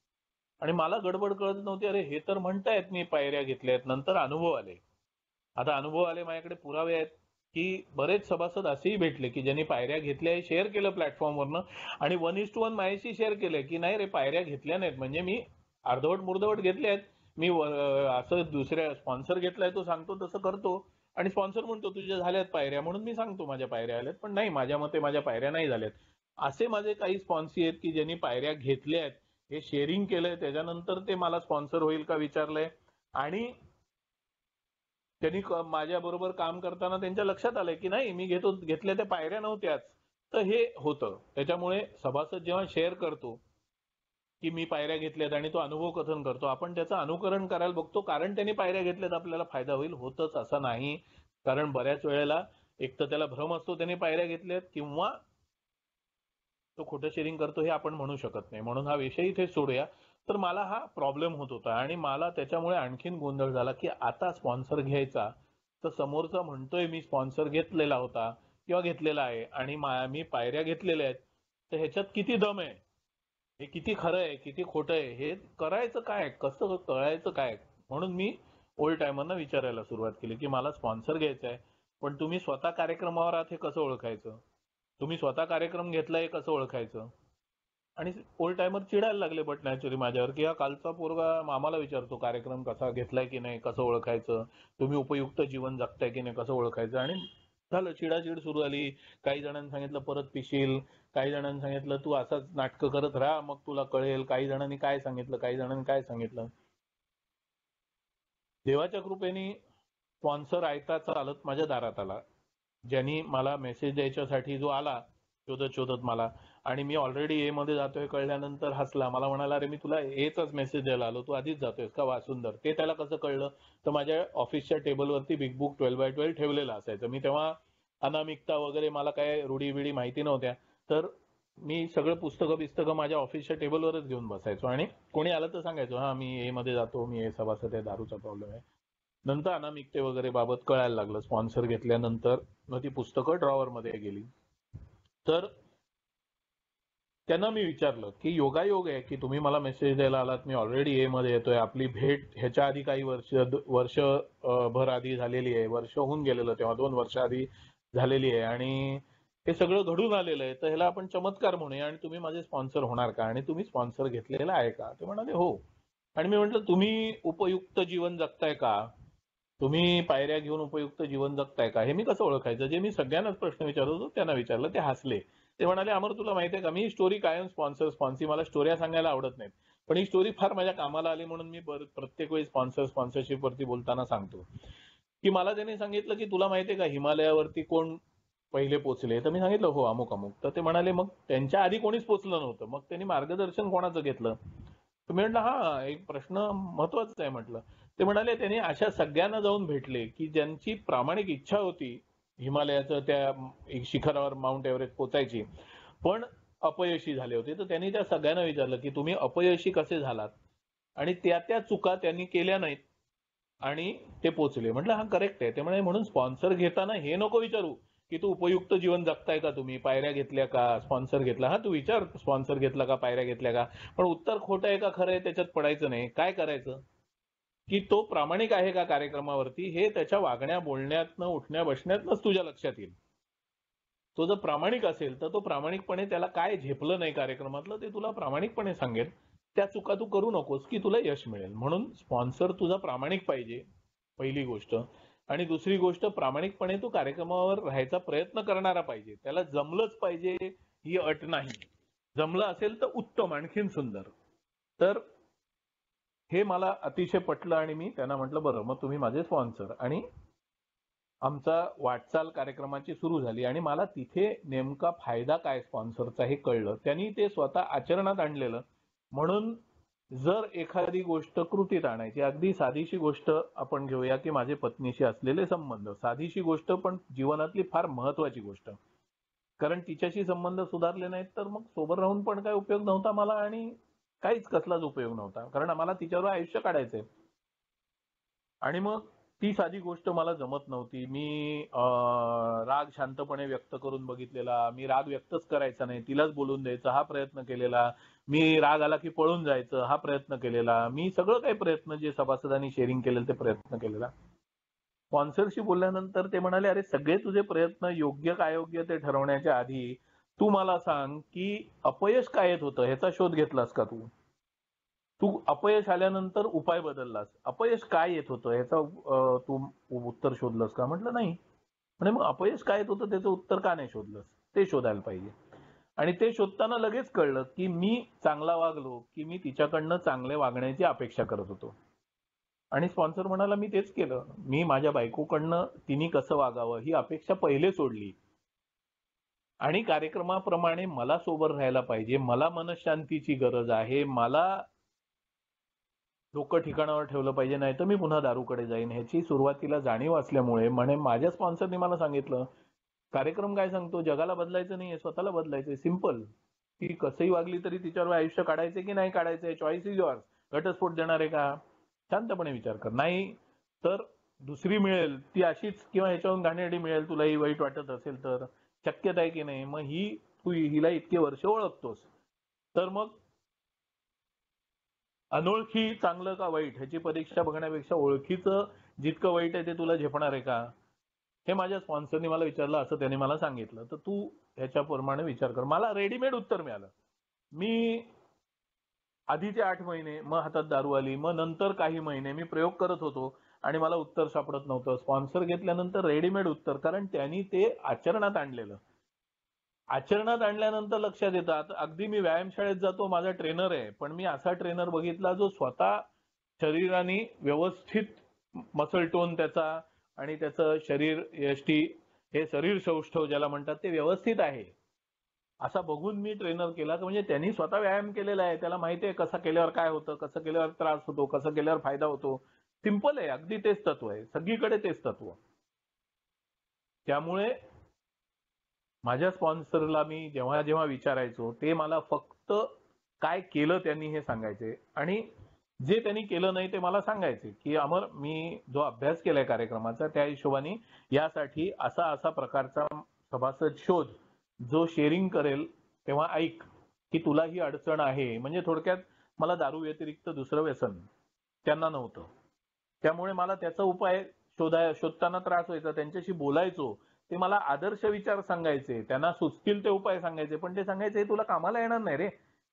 आणि मला गडबड कळत नव्हती, अरे हे तर म्हणतायत मी पायऱ्या घेतल्यात, नंतर अनुभव आले. आता अनुभव आले, माझ्याकडे पुरावे आहेत की बरेच सभासद असेही भेटले की ज्यांनी पायऱ्या घेतल्या हे शेअर केलं प्लॅटफॉर्मवरनं आणि 1:1 माझ्याशी शेअर केलं की नाही रे पायऱ्या घेतल्या नाहीत, म्हणजे मी अर्धवट मुर्धवट घेतल्या आहेत. मी असं दुसऱ्या स्पॉन्सर घेतलाय तो सांगतो तसं करतो आणि स्पॉन्सर म्हणतो तुझ्या झाल्यात पायऱ्या म्हणून मी सांगतो माझ्या पायऱ्या आल्यात, पण नाही, माझ्या मते माझ्या पायऱ्या नाही झाल्यात. असे माझे काही स्पॉन्सी आहेत की ज्यांनी पायऱ्या घेतल्या आहेत, हे शेअरिंग केलंय, त्याच्यानंतर ते मला स्पॉन्सर होईल का विचारलंय आणि त्यांनी माझ्या बरोबर काम करताना त्यांच्या लक्षात आलंय की नाही मी घेतल्या त्या पायऱ्या नव्हत्याच. तर हे होतं. त्याच्यामुळे सभासद जेव्हा शेअर करतो की मी पायऱ्या घेतल्यात आणि तो अनुभव कथन करतो, आपण त्याचं अनुकरण करायला बघतो कारण त्यांनी पायऱ्या घेतल्यात आपल्याला फायदा होईल, होतच असं नाही. कारण बऱ्याच वेळेला एक तर त्याला भ्रम असतो त्याने पायऱ्या घेतल्यात किंवा तो खोटं शेअरिंग करतो हे आपण म्हणू शकत नाही. म्हणून हा विषय इथे सोडूया. तर मला हा प्रॉब्लेम होत होता आणि मला त्याच्यामुळे आणखीन गोंधळ झाला की आता स्पॉन्सर घ्यायचा तर समोरचा म्हणतोय मी स्पॉन्सर घेतलेला होता किंवा घेतलेला आहे आणि मी पायऱ्या घेतलेल्या आहेत, तर ह्याच्यात किती दम आहे, हे किती खरं आहे किती खोटं आहे, हे करायचं काय, कसं कळायचं काय. म्हणून मी ओल्ड टायमरना विचारायला सुरुवात केली की मला स्पॉन्सर घ्यायचा आहे, पण तुम्ही स्वतः कार्यक्रमावर आहात हे कसं ओळखायचं, तुम्ही स्वतः कार्यक्रम घेतलाय हे कसं ओळखायचं. आणि ओल्ड टायमर चिडायला लागले बट नॅचरली माझ्यावर की हा कालचा पोरगा आम्हाला विचारतो कार्यक्रम कसा घेतलाय की नाही कसं ओळखायचं, तुम्ही उपयुक्त जीवन जगताय की नाही कसं ओळखायचं. आणि झालं, चिडाचिड सुरू झाली. काही जणांनी सांगितलं परत पिशील, काही जणांनी सांगितलं तू असाच नाटकं करत राहा मग तुला कळेल, काही जणांनी काय सांगितलं काही जणांनी काय सांगितलं. देवाच्या कृपेने स्पॉन्सर आयता चालत माझ्या दारात आला, ज्यांनी मला मेसेज द्यायच्यासाठी जो आला शोधत शोधत मला. आणि मी ऑलरेडी ए मध्ये जातोय कळल्यानंतर हसला, मला म्हणाला अरे मी तुला एचाच मेसेज द्यायला आलो, तू आधीच जातोयस का, वा सुंदर. ते त्याला कसं कळलं, तर माझ्या ऑफिसच्या टेबलवरती बिग बुक 12x12 ठेवलेलं असायचं. मी तेव्हा अनामिकता वगैरे मला काय रूढी बिडी माहिती नव्हत्या, तर मी सगळं पुस्तकं माझ्या ऑफिसच्या टेबलवरच घेऊन बसायचो आणि कोणी आलं तर सांगायचो हा मी ए मध्ये जातो, मी ए सभासद आहे, दारूचा प्रॉब्लेम आहे. नंतर अनामिकते वगैरे बाबत कळायला लागलं स्पॉन्सर घेतल्यानंतर. मग ती पुस्तकं ड्रॉवर मध्ये गेली. तर त्यांना मी विचारलं की योगायोग आहे की तुम्ही मला मेसेज द्यायला आलात, मी ऑलरेडी ए मध्ये येतोय, आपली भेट ह्याच्या आधी काही वर्ष भर आधी झालेली आहे, वर्ष होऊन गेलेलं तेव्हा 2 वर्ष आधी झालेली आहे आणि हे सगळं घडून आलेलं आहे, तर ह्याला आपण चमत्कार म्हणूया आणि तुम्ही माझे स्पॉन्सर होणार का आणि तुम्ही स्पॉन्सर घेतलेला आहे का. ते म्हणाले हो. आणि मी म्हटलं तुम्ही उपयुक्त जीवन जगताय का, तुम्ही पायऱ्या घेऊन उपयुक्त जीवन जगताय का, हे मी कसं ओळखायचं. जे मी सगळ्यांनाच प्रश्न विचारत होतो त्यांना विचारलं, ते हसले. ते म्हणाले अमर तुला माहितीये का मी स्टोरी कायम स्पॉन्सी मला स्टोऱ्या सांगायला आवडत नाहीत, पण ही स्टोरी फार माझ्या कामाला आली म्हणून मी प्रत्येक वेळी स्पॉन्सरशिप वरती बोलताना सांगतो की मला त्यांनी सांगितलं की तुला माहितीये का हिमालयावरती कोण पहिले पोचले, तर मी सांगितलं हो अमुक अमुक. तर ते म्हणाले मग त्यांच्या आधी कोणीच पोचलं नव्हतं, मग त्यांनी मार्गदर्शन कोणाचं घेतलं. तर मी म्हटलं हा एक प्रश्न महत्वाचा आहे म्हटलं. ते म्हणाले त्यांनी अशा सगळ्यांना जाऊन भेटले की ज्यांची प्रामाणिक इच्छा होती हिमालयाचं त्या शिखरावर माउंट एव्हरेस्ट पोचायची, पण अपयशी झाले होते. तर त्यांनी त्या सगळ्यांना विचारलं की तुम्ही अपयशी कसे झालात, आणि त्या चुका त्यांनी केल्या नाहीत आणि ते पोचले. म्हटलं हा करेक्ट आहे. ते म्हणे म्हणून स्पॉन्सर घेताना हे नको विचारू की तू उपयुक्त जीवन जगताय का, तुम्ही पायऱ्या घेतल्या का, स्पॉन्सर घेतला. हा तू विचार स्पॉन्सर घेतला का, पायऱ्या घेतल्या का, पण उत्तर खोटं आहे का खरं आहे त्याच्यात पडायचं नाही. काय करायचं की तो प्रामाणिक आहे का कार्यक्रमावरती, हे त्याच्या वागण्या बोलण्यातनं उठण्या बसण्यातनंच तुझ्या लक्षात येईल. तो जर प्रामाणिक असेल तर तो प्रामाणिकपणे त्याला काय झेपलं नाही कार्यक्रमातलं ते तुला प्रामाणिकपणे सांगेल. त्या चुका तू करू नकोस की तुला यश मिळेल. म्हणून स्पॉन्सर तुझा प्रामाणिक पाहिजे, पहिली गोष्ट. आणि दुसरी गोष्ट, प्रामाणिकपणे तू कार्यक्रमावर राहायचा प्रयत्न करणारा पाहिजे. त्याला जमलंच पाहिजे ही अट नाही. जमलं असेल तर उत्तम, आणखीन सुंदर. तर हे मला अतिशय पटलं आणि मी त्यांना म्हटलं बरं मग तुम्ही माझे स्पॉन्सर. आणि आमचा वाटचाल कार्यक्रमाची सुरू झाली आणि मला तिथे नेमका फायदा काय स्पॉन्सरचा हे कळलं. त्यांनी ते स्वतः आचरणात आणलेलं. म्हणून जर एखादी गोष्ट कृतीत आणायची, अगदी साधीशी गोष्ट आपण घेऊया की माझे पत्नीशी असलेले संबंध, साधीशी गोष्ट पण जीवनातली फार महत्वाची गोष्ट. कारण तिच्याशी संबंध सुधारले नाहीत तर मग सोबत राहून पण काय उपयोग नव्हता मला आणि काहीच कसलाच उपयोग नव्हता, कारण आम्हाला तिच्यावर आयुष्य काढायचंय. आणि मग ती साधी गोष्ट मला जमत नव्हती. मी राग शांतपणे व्यक्त करून बघितलेला, मी राग व्यक्तच करायचा नाही, तिलाच बोलून द्यायचा हा प्रयत्न केलेला, मी राग आला की पळून जायचं हा प्रयत्न केलेला, मी सगळं काही प्रयत्न जे सभासदांनी शेअरिंग केलेलं ते प्रयत्न केलेला. स्पॉन्सरशी बोलल्यानंतर ते म्हणाले अरे सगळे तुझे प्रयत्न योग्य काय योग्य ते ठरवण्याच्या आधी तू मला सांग की अपयश काय येत होतं ह्याचा शोध घेतलास का तू. तू अपयश आल्यानंतर उपाय बदललास, अपयश काय येत होतं ह्याचा तू उत्तर शोधलंस का. म्हटलं नाही. म्हणे मग अपयश काय येत होतं त्याचं उत्तर का नाही शोधलंस, ते शोधायला पाहिजे. आणि ते शोधताना लगेच कळलं की मी चांगला वागलो की मी तिच्याकडनं चांगले वागण्याची अपेक्षा करत होतो. आणि स्पॉन्सर म्हणाला मी तेच केलं. मी माझ्या बायकोकडनं तिने कसं वागावं ही अपेक्षा पहिले सोडली आणि कार्यक्रमाप्रमाणे मला सोबत राहायला पाहिजे, मला मनशांतीची गरज आहे, मला डोकं ठिकाणावर ठेवलं पाहिजे, नाही तर मी पुन्हा दारूकडे जाईन, ह्याची सुरुवातीला जाणीव असल्यामुळे म्हणे माझ्या स्पॉन्सरने मला सांगितलं कार्यक्रम काय सांगतो, जगाला बदलायचं नाहीये, स्वतःला बदलायचंय. सिम्पल. ती कसंही वागली तरी तिच्यावर आयुष्य काढायचंय की नाही काढायचंय, चॉईस इज युअर्स. घटस्फोट देणार आहे का, शांतपणे विचार कर. नाही तर दुसरी मिळेल ती अशीच किंवा ह्याच्याहून घाणेरडी मिळेल, तुलाही वाईट वाटत असेल तर. शक्यता आहे की नाही. मग तू हिला इतके वर्ष ओळखतोस तर मग अनोळखी चांगलं का वाईट ह्याची परीक्षा बघण्यापेक्षा ओळखीचं जितकं वाईट आहे ते तुला झेपणार आहे का, हे माझ्या स्पॉन्सरनी मला विचारलं, असं त्याने मला सांगितलं. तर तू ह्याच्याप्रमाणे विचार कर. मला रेडीमेड उत्तर मिळालं. मी आधीचे 8 महिने, मग हातात दारू आली, मग नंतर काही महिने मी प्रयोग करत होतो आणि मला उत्तर सापडत नव्हतं. स्पॉन्सर घेतल्यानंतर रेडीमेड उत्तर, कारण त्यांनी ते आचरणात आणलेलं. आचरणात आणल्यानंतर लक्षात येतं. आता अगदी मी व्यायामशाळेत जातो, माझा ट्रेनर आहे, पण मी असा ट्रेनर बघितला जो स्वतः शरीराने व्यवस्थित मसल टोन त्याचा आणि त्याचं शरीर यष्टी, हे शरीर सौष्ठव ज्याला म्हणतात ते व्यवस्थित आहे, असा बघून मी ट्रेनर केला. म्हणजे त्यांनी स्वतः व्यायाम केलेला आहे, त्याला माहिती आहे कसं केल्यावर काय होतं, कसं केल्यावर त्रास होतो, कसं केल्यावर फायदा होतो. सिंपल आहे, अगदी तेच तत्व आहे, सगळीकडे तेच तत्व. त्यामुळे माझ्या स्पॉन्सरला मी जेव्हा जेव्हा विचारायचो ते मला फक्त काय केलं त्यांनी हे सांगायचे, आणि जे त्यांनी केलं नाही ते मला सांगायचे की अमर, मी जो अभ्यास केलाय कार्यक्रमाचा त्या हिशोबाने यासाठी असा असा प्रकारचा सभासद शोध जो शेअरिंग करेल, तेव्हा ऐक की तुला ही अडचण आहे. म्हणजे थोडक्यात मला दारू व्यतिरिक्त दुसरं व्यसन त्यांना नव्हतं, त्यामुळे मला त्याचा उपाय शोधताना त्रास व्हायचा. त्यांच्याशी बोलायचो, ते मला आदर्श विचार सांगायचे, त्यांना सुचतील ते उपाय सांगायचे, पण ते सांगायचे हे तुला कामाला येणार नाही रे,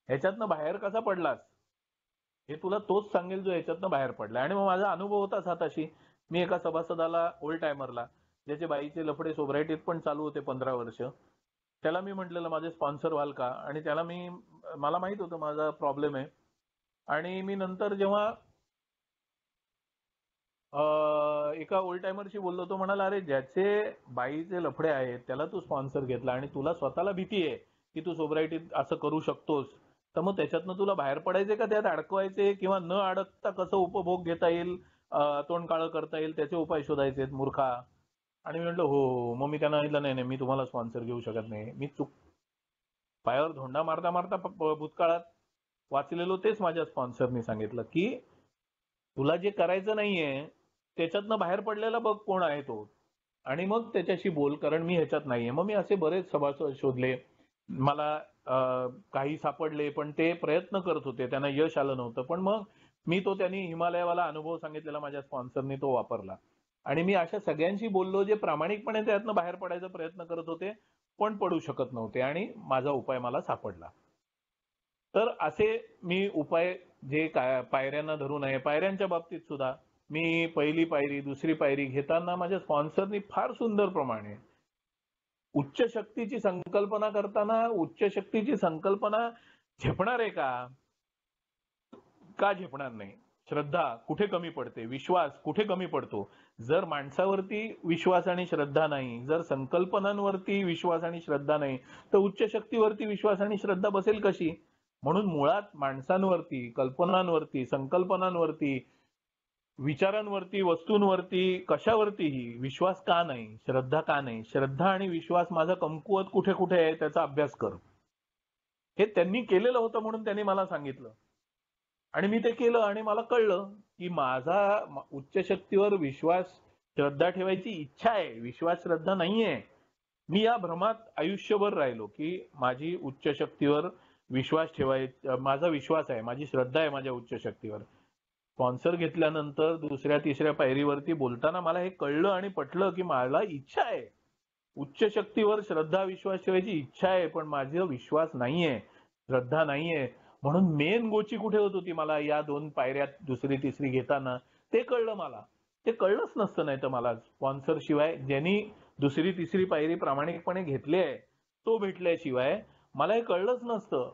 ह्याच्यातनं बाहेर कसा पडलास, हे तुला तोच सांगेल जो ह्याच्यातनं बाहेर पडला. आणि मग माझा अनुभव होताच हाताशी. मी एका सभासदाला, ओल्ड टायमरला, ज्याचे बाईचे लफडे सोब्रायटीत पण चालू होते 15 वर्ष, त्याला मी म्हटलेलं माझे स्पॉन्सर व्हाल का, आणि मला माहित होतं माझा प्रॉब्लेम आहे. आणि मी नंतर जेव्हा एका ओल्ड टायमरशी बोललो, तो म्हणाला अरे ज्याचे बाईचे लफडे आहेत त्याला तू स्पॉन्सर घेतला आणि तुला स्वतःला भीती आहे की तू सोब्रायटीत असं करू शकतोस, तर मग त्याच्यातनं तुला बाहेर पडायचे का त्यात अडकवायचे, किंवा न अडकता कसं उपभोग घेता येईल तोंड काळं करता येईल त्याचे उपाय शोधायचे मूर्खा. आणि मी म्हटलं हो. मग मी त्यांना सांगितलं नाही नाही मी तुम्हाला स्पॉन्सर घेऊ शकत नाही. मी पायावर धोंडा मारता मारता भूतकाळात वाचलेलो तेच माझ्या स्पॉन्सरनी सांगितलं की तुला जे करायचं नाहीये त्याच्यातनं बाहेर पडलेला बघ कोण आहे तो आणि मग त्याच्याशी बोल कारण मी ह्याच्यात नाहीये. मग मी असे बरेच सभासद शोधले. मला काही सापडले पण ते प्रयत्न करत होते त्यांना यश आलं नव्हतं. पण मग मी त्यांनी हिमालयावाला अनुभव सांगितलेला माझ्या स्पॉन्सरनी तो वापरला आणि मी अशा सगळ्यांशी बोललो जे प्रामाणिकपणे त्यातनं बाहेर पडायचा प्रयत्न करत होते पण पडू शकत नव्हते आणि माझा उपाय मला सापडला. तर असे मी उपाय जे पायऱ्यांना धरून आहे पायऱ्यांच्या बाबतीत सुद्धा मी पहिली पायरी दुसरी पायरी घेताना माझ्या स्पॉन्सरनी फार सुंदर प्रमाणे उच्च शक्तीची संकल्पना करताना उच्च शक्तीची संकल्पना झेपणार आहे का झेपणार नाही. श्रद्धा कुठे कमी पडते विश्वास कुठे कमी पडतो. जर माणसावरती विश्वास आणि श्रद्धा नाही जर संकल्पनांवरती विश्वास आणि श्रद्धा नाही तर उच्च शक्तीवरती विश्वास आणि श्रद्धा बसेल कशी. म्हणून मुळात माणसांवरती कल्पनांवरती संकल्पनांवरती विचारांवरती वस्तूंवरती कशावरतीही विश्वास का नाही श्रद्धा का नाही. श्रद्धा आणि विश्वास माझा कमकुवत कुठे कुठे आहे त्याचा अभ्यास कर. हे त्यांनी केलेलं होतं म्हणून त्यांनी मला सांगितलं आणि मी ते केलं आणि मला कळलं की माझा उच्च शक्तीवर विश्वास श्रद्धा ठेवायची इच्छा आहे विश्वास श्रद्धा नाहीये. मी या भ्रमात आयुष्यभर राहिलो की माझी उच्च शक्तीवर विश्वास ठेवायचा माझा विश्वास आहे माझी श्रद्धा आहे माझ्या उच्च शक्तीवर. स्पॉन्सर घेतल्यानंतर दुसऱ्या तिसऱ्या पायरीवरती बोलताना मला हे कळलं आणि पटलं की मला इच्छा आहे उच्च शक्तीवर श्रद्धा विश्वास ठेवायची इच्छा आहे पण माझा विश्वास नाहीये श्रद्धा नाहीये. म्हणून मेन गोची कुठे होत होती मला या दोन पायऱ्यात दुसरी तिसरी घेताना ते कळलं मला. ते कळलंच नसतं नाही तर मला स्पॉन्सर शिवाय ज्यांनी दुसरी तिसरी पायरी प्रामाणिकपणे घेतली आहे तो भेटल्याशिवाय मला हे कळलंच नसतं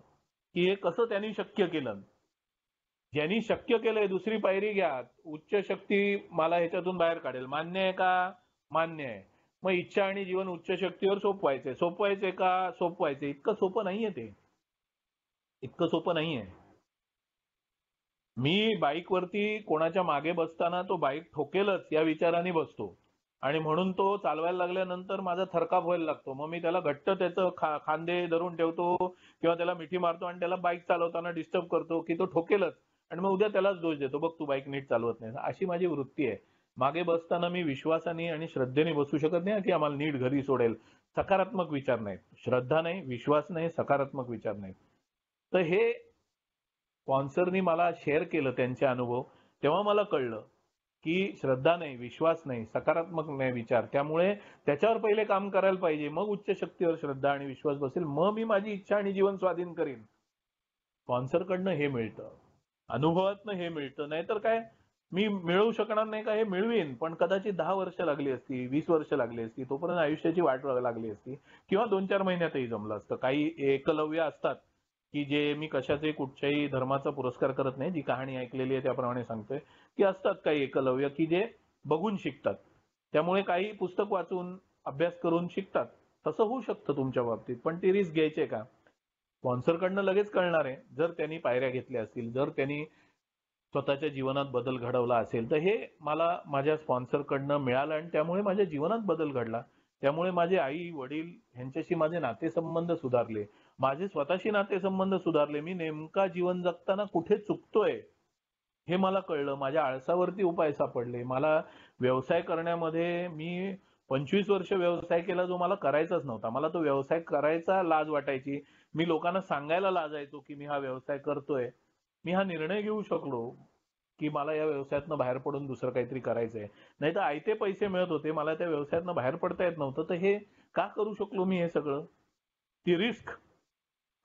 की हे कसं त्यांनी शक्य केलं. ज्यांनी शक्य केलंय दुसरी पायरी घ्या उच्च शक्ती मला ह्याच्यातून बाहेर काढेल मान्य आहे का मान्य आहे. मग इच्छा आणि जीवन उच्च शक्तीवर सोपवायचे का सोपवायचे. इतकं सोपं नाहीये ते इतकं सोपं नाहीये. मी बाईकवरती कोणाच्या मागे बसताना तो बाईक ठोकेलच या विचाराने बसतो आणि म्हणून तो चालवायला लागल्यानंतर माझा थरकाप व्हायला लागतो. मग मी त्याला घट्ट त्याचं खांदे धरून ठेवतो किंवा त्याला मिठी मारतो आणि त्याला बाईक चालवताना डिस्टर्ब करतो की तो ठोकेलच आणि मग उद्या त्यालाच दोष देतो बघ तू बाईक नीट चालवत नाही. अशी माझी वृत्ती आहे. मागे बसताना मी विश्वासाने आणि श्रद्धेने बसू शकत नाही की आम्हाला नीट घरी सोडेल. सकारात्मक विचार नाहीत श्रद्धा नाही विश्वास नाही सकारात्मक विचार नाहीत. तर हे स्पॉन्सरनी मला शेअर केलं त्यांचे अनुभव तेव्हा मला कळलं की श्रद्धा नाही विश्वास नाही सकारात्मक नाही विचार त्यामुळे त्याच्यावर पहिले काम करायला पाहिजे मग उच्च शक्तीवर श्रद्धा आणि विश्वास बसेल मग मी माझी इच्छा आणि जीवन स्वाधीन करीन. स्पॉन्सरकडनं हे मिळतं अनुभवातनं हे मिळतं. नाहीतर काय मी मिळवू शकणार नाही का हे मिळवीन पण कदाचित 10 वर्ष लागली असती 20 वर्ष लागली असती तोपर्यंत आयुष्याची वाट लागली असती किंवा 2-4 महिन्यातही जमलं असतं. काही एकलव्य असतात की जे मी कशाचे कुठच्याही धर्माचा पुरस्कार करत नाही जी कहाणी ऐकलेली आहे त्याप्रमाणे सांगतोय की असतात काही एकलव्य की जे बघून शिकतात. त्यामुळे काही पुस्तक वाचून अभ्यास करून शिकतात. तसं होऊ शकतं तुमच्या बाबतीत पण ती रिस्क घ्यायची का. स्पॉन्सरकडनं लगेच कळणार आहे जर त्यांनी पायऱ्या घेतल्या असतील जर त्यांनी स्वतःच्या जीवनात बदल घडवला असेल तर हे मला माझ्या स्पॉन्सरकडनं मिळालं आणि त्यामुळे माझ्या जीवनात बदल घडला. त्यामुळे माझे आई वडील यांच्याशी माझे नातेसंबंध सुधारले माझे स्वतःशी नातेसंबंध सुधारले. मी नेमका जीवन जगताना कुठे चुकतोय हे मला कळलं. माझ्या आळसावरती उपाय सापडले. मला व्यवसाय करण्यामध्ये मी 25 वर्ष व्यवसाय केला जो मला करायचाच नव्हता. मला तो व्यवसाय करायचा लाज वाटायची. मी लोकांना सांगायला लाजायचो की मी हा व्यवसाय करतोय. मी हा निर्णय घेऊ शकलो की मला या व्यवसायातनं बाहेर पडून दुसरं काहीतरी करायचंय. नाही तर आयते पैसे मिळत होते मला त्या व्यवसायातनं बाहेर पडता येत नव्हतं. तर हे का करू शकलो मी हे सगळं. ती रिस्क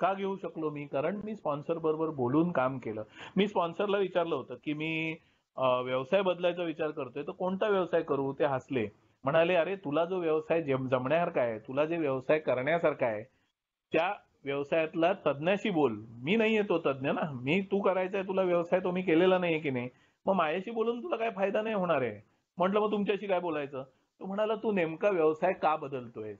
का घेऊ शकलो मी कारण मी स्पॉन्सर बरोबर बोलून काम केलं. मी स्पॉन्सरला विचारलं होतं की मी व्यवसाय बदलायचा विचार करतोय तर कोणता व्यवसाय करू. ते हसले म्हणाले अरे तुला जो व्यवसाय जमण्यासारखा आहे तुला जे व्यवसाय करण्यासारखा आहे त्या व्यवसायातला तज्ञाशी बोल. मी नाहीये तो तज्ञ ना. तू करायचा आहे तुला व्यवसाय तो मी केलेला नाहीये की नाही. मग माझ्याशी बोलून तुला काय फायदा नाही होणार आहे. म्हटलं मग तुमच्याशी काय बोलायचं. तो म्हणाला तू नेमका व्यवसाय का बदलतोयस.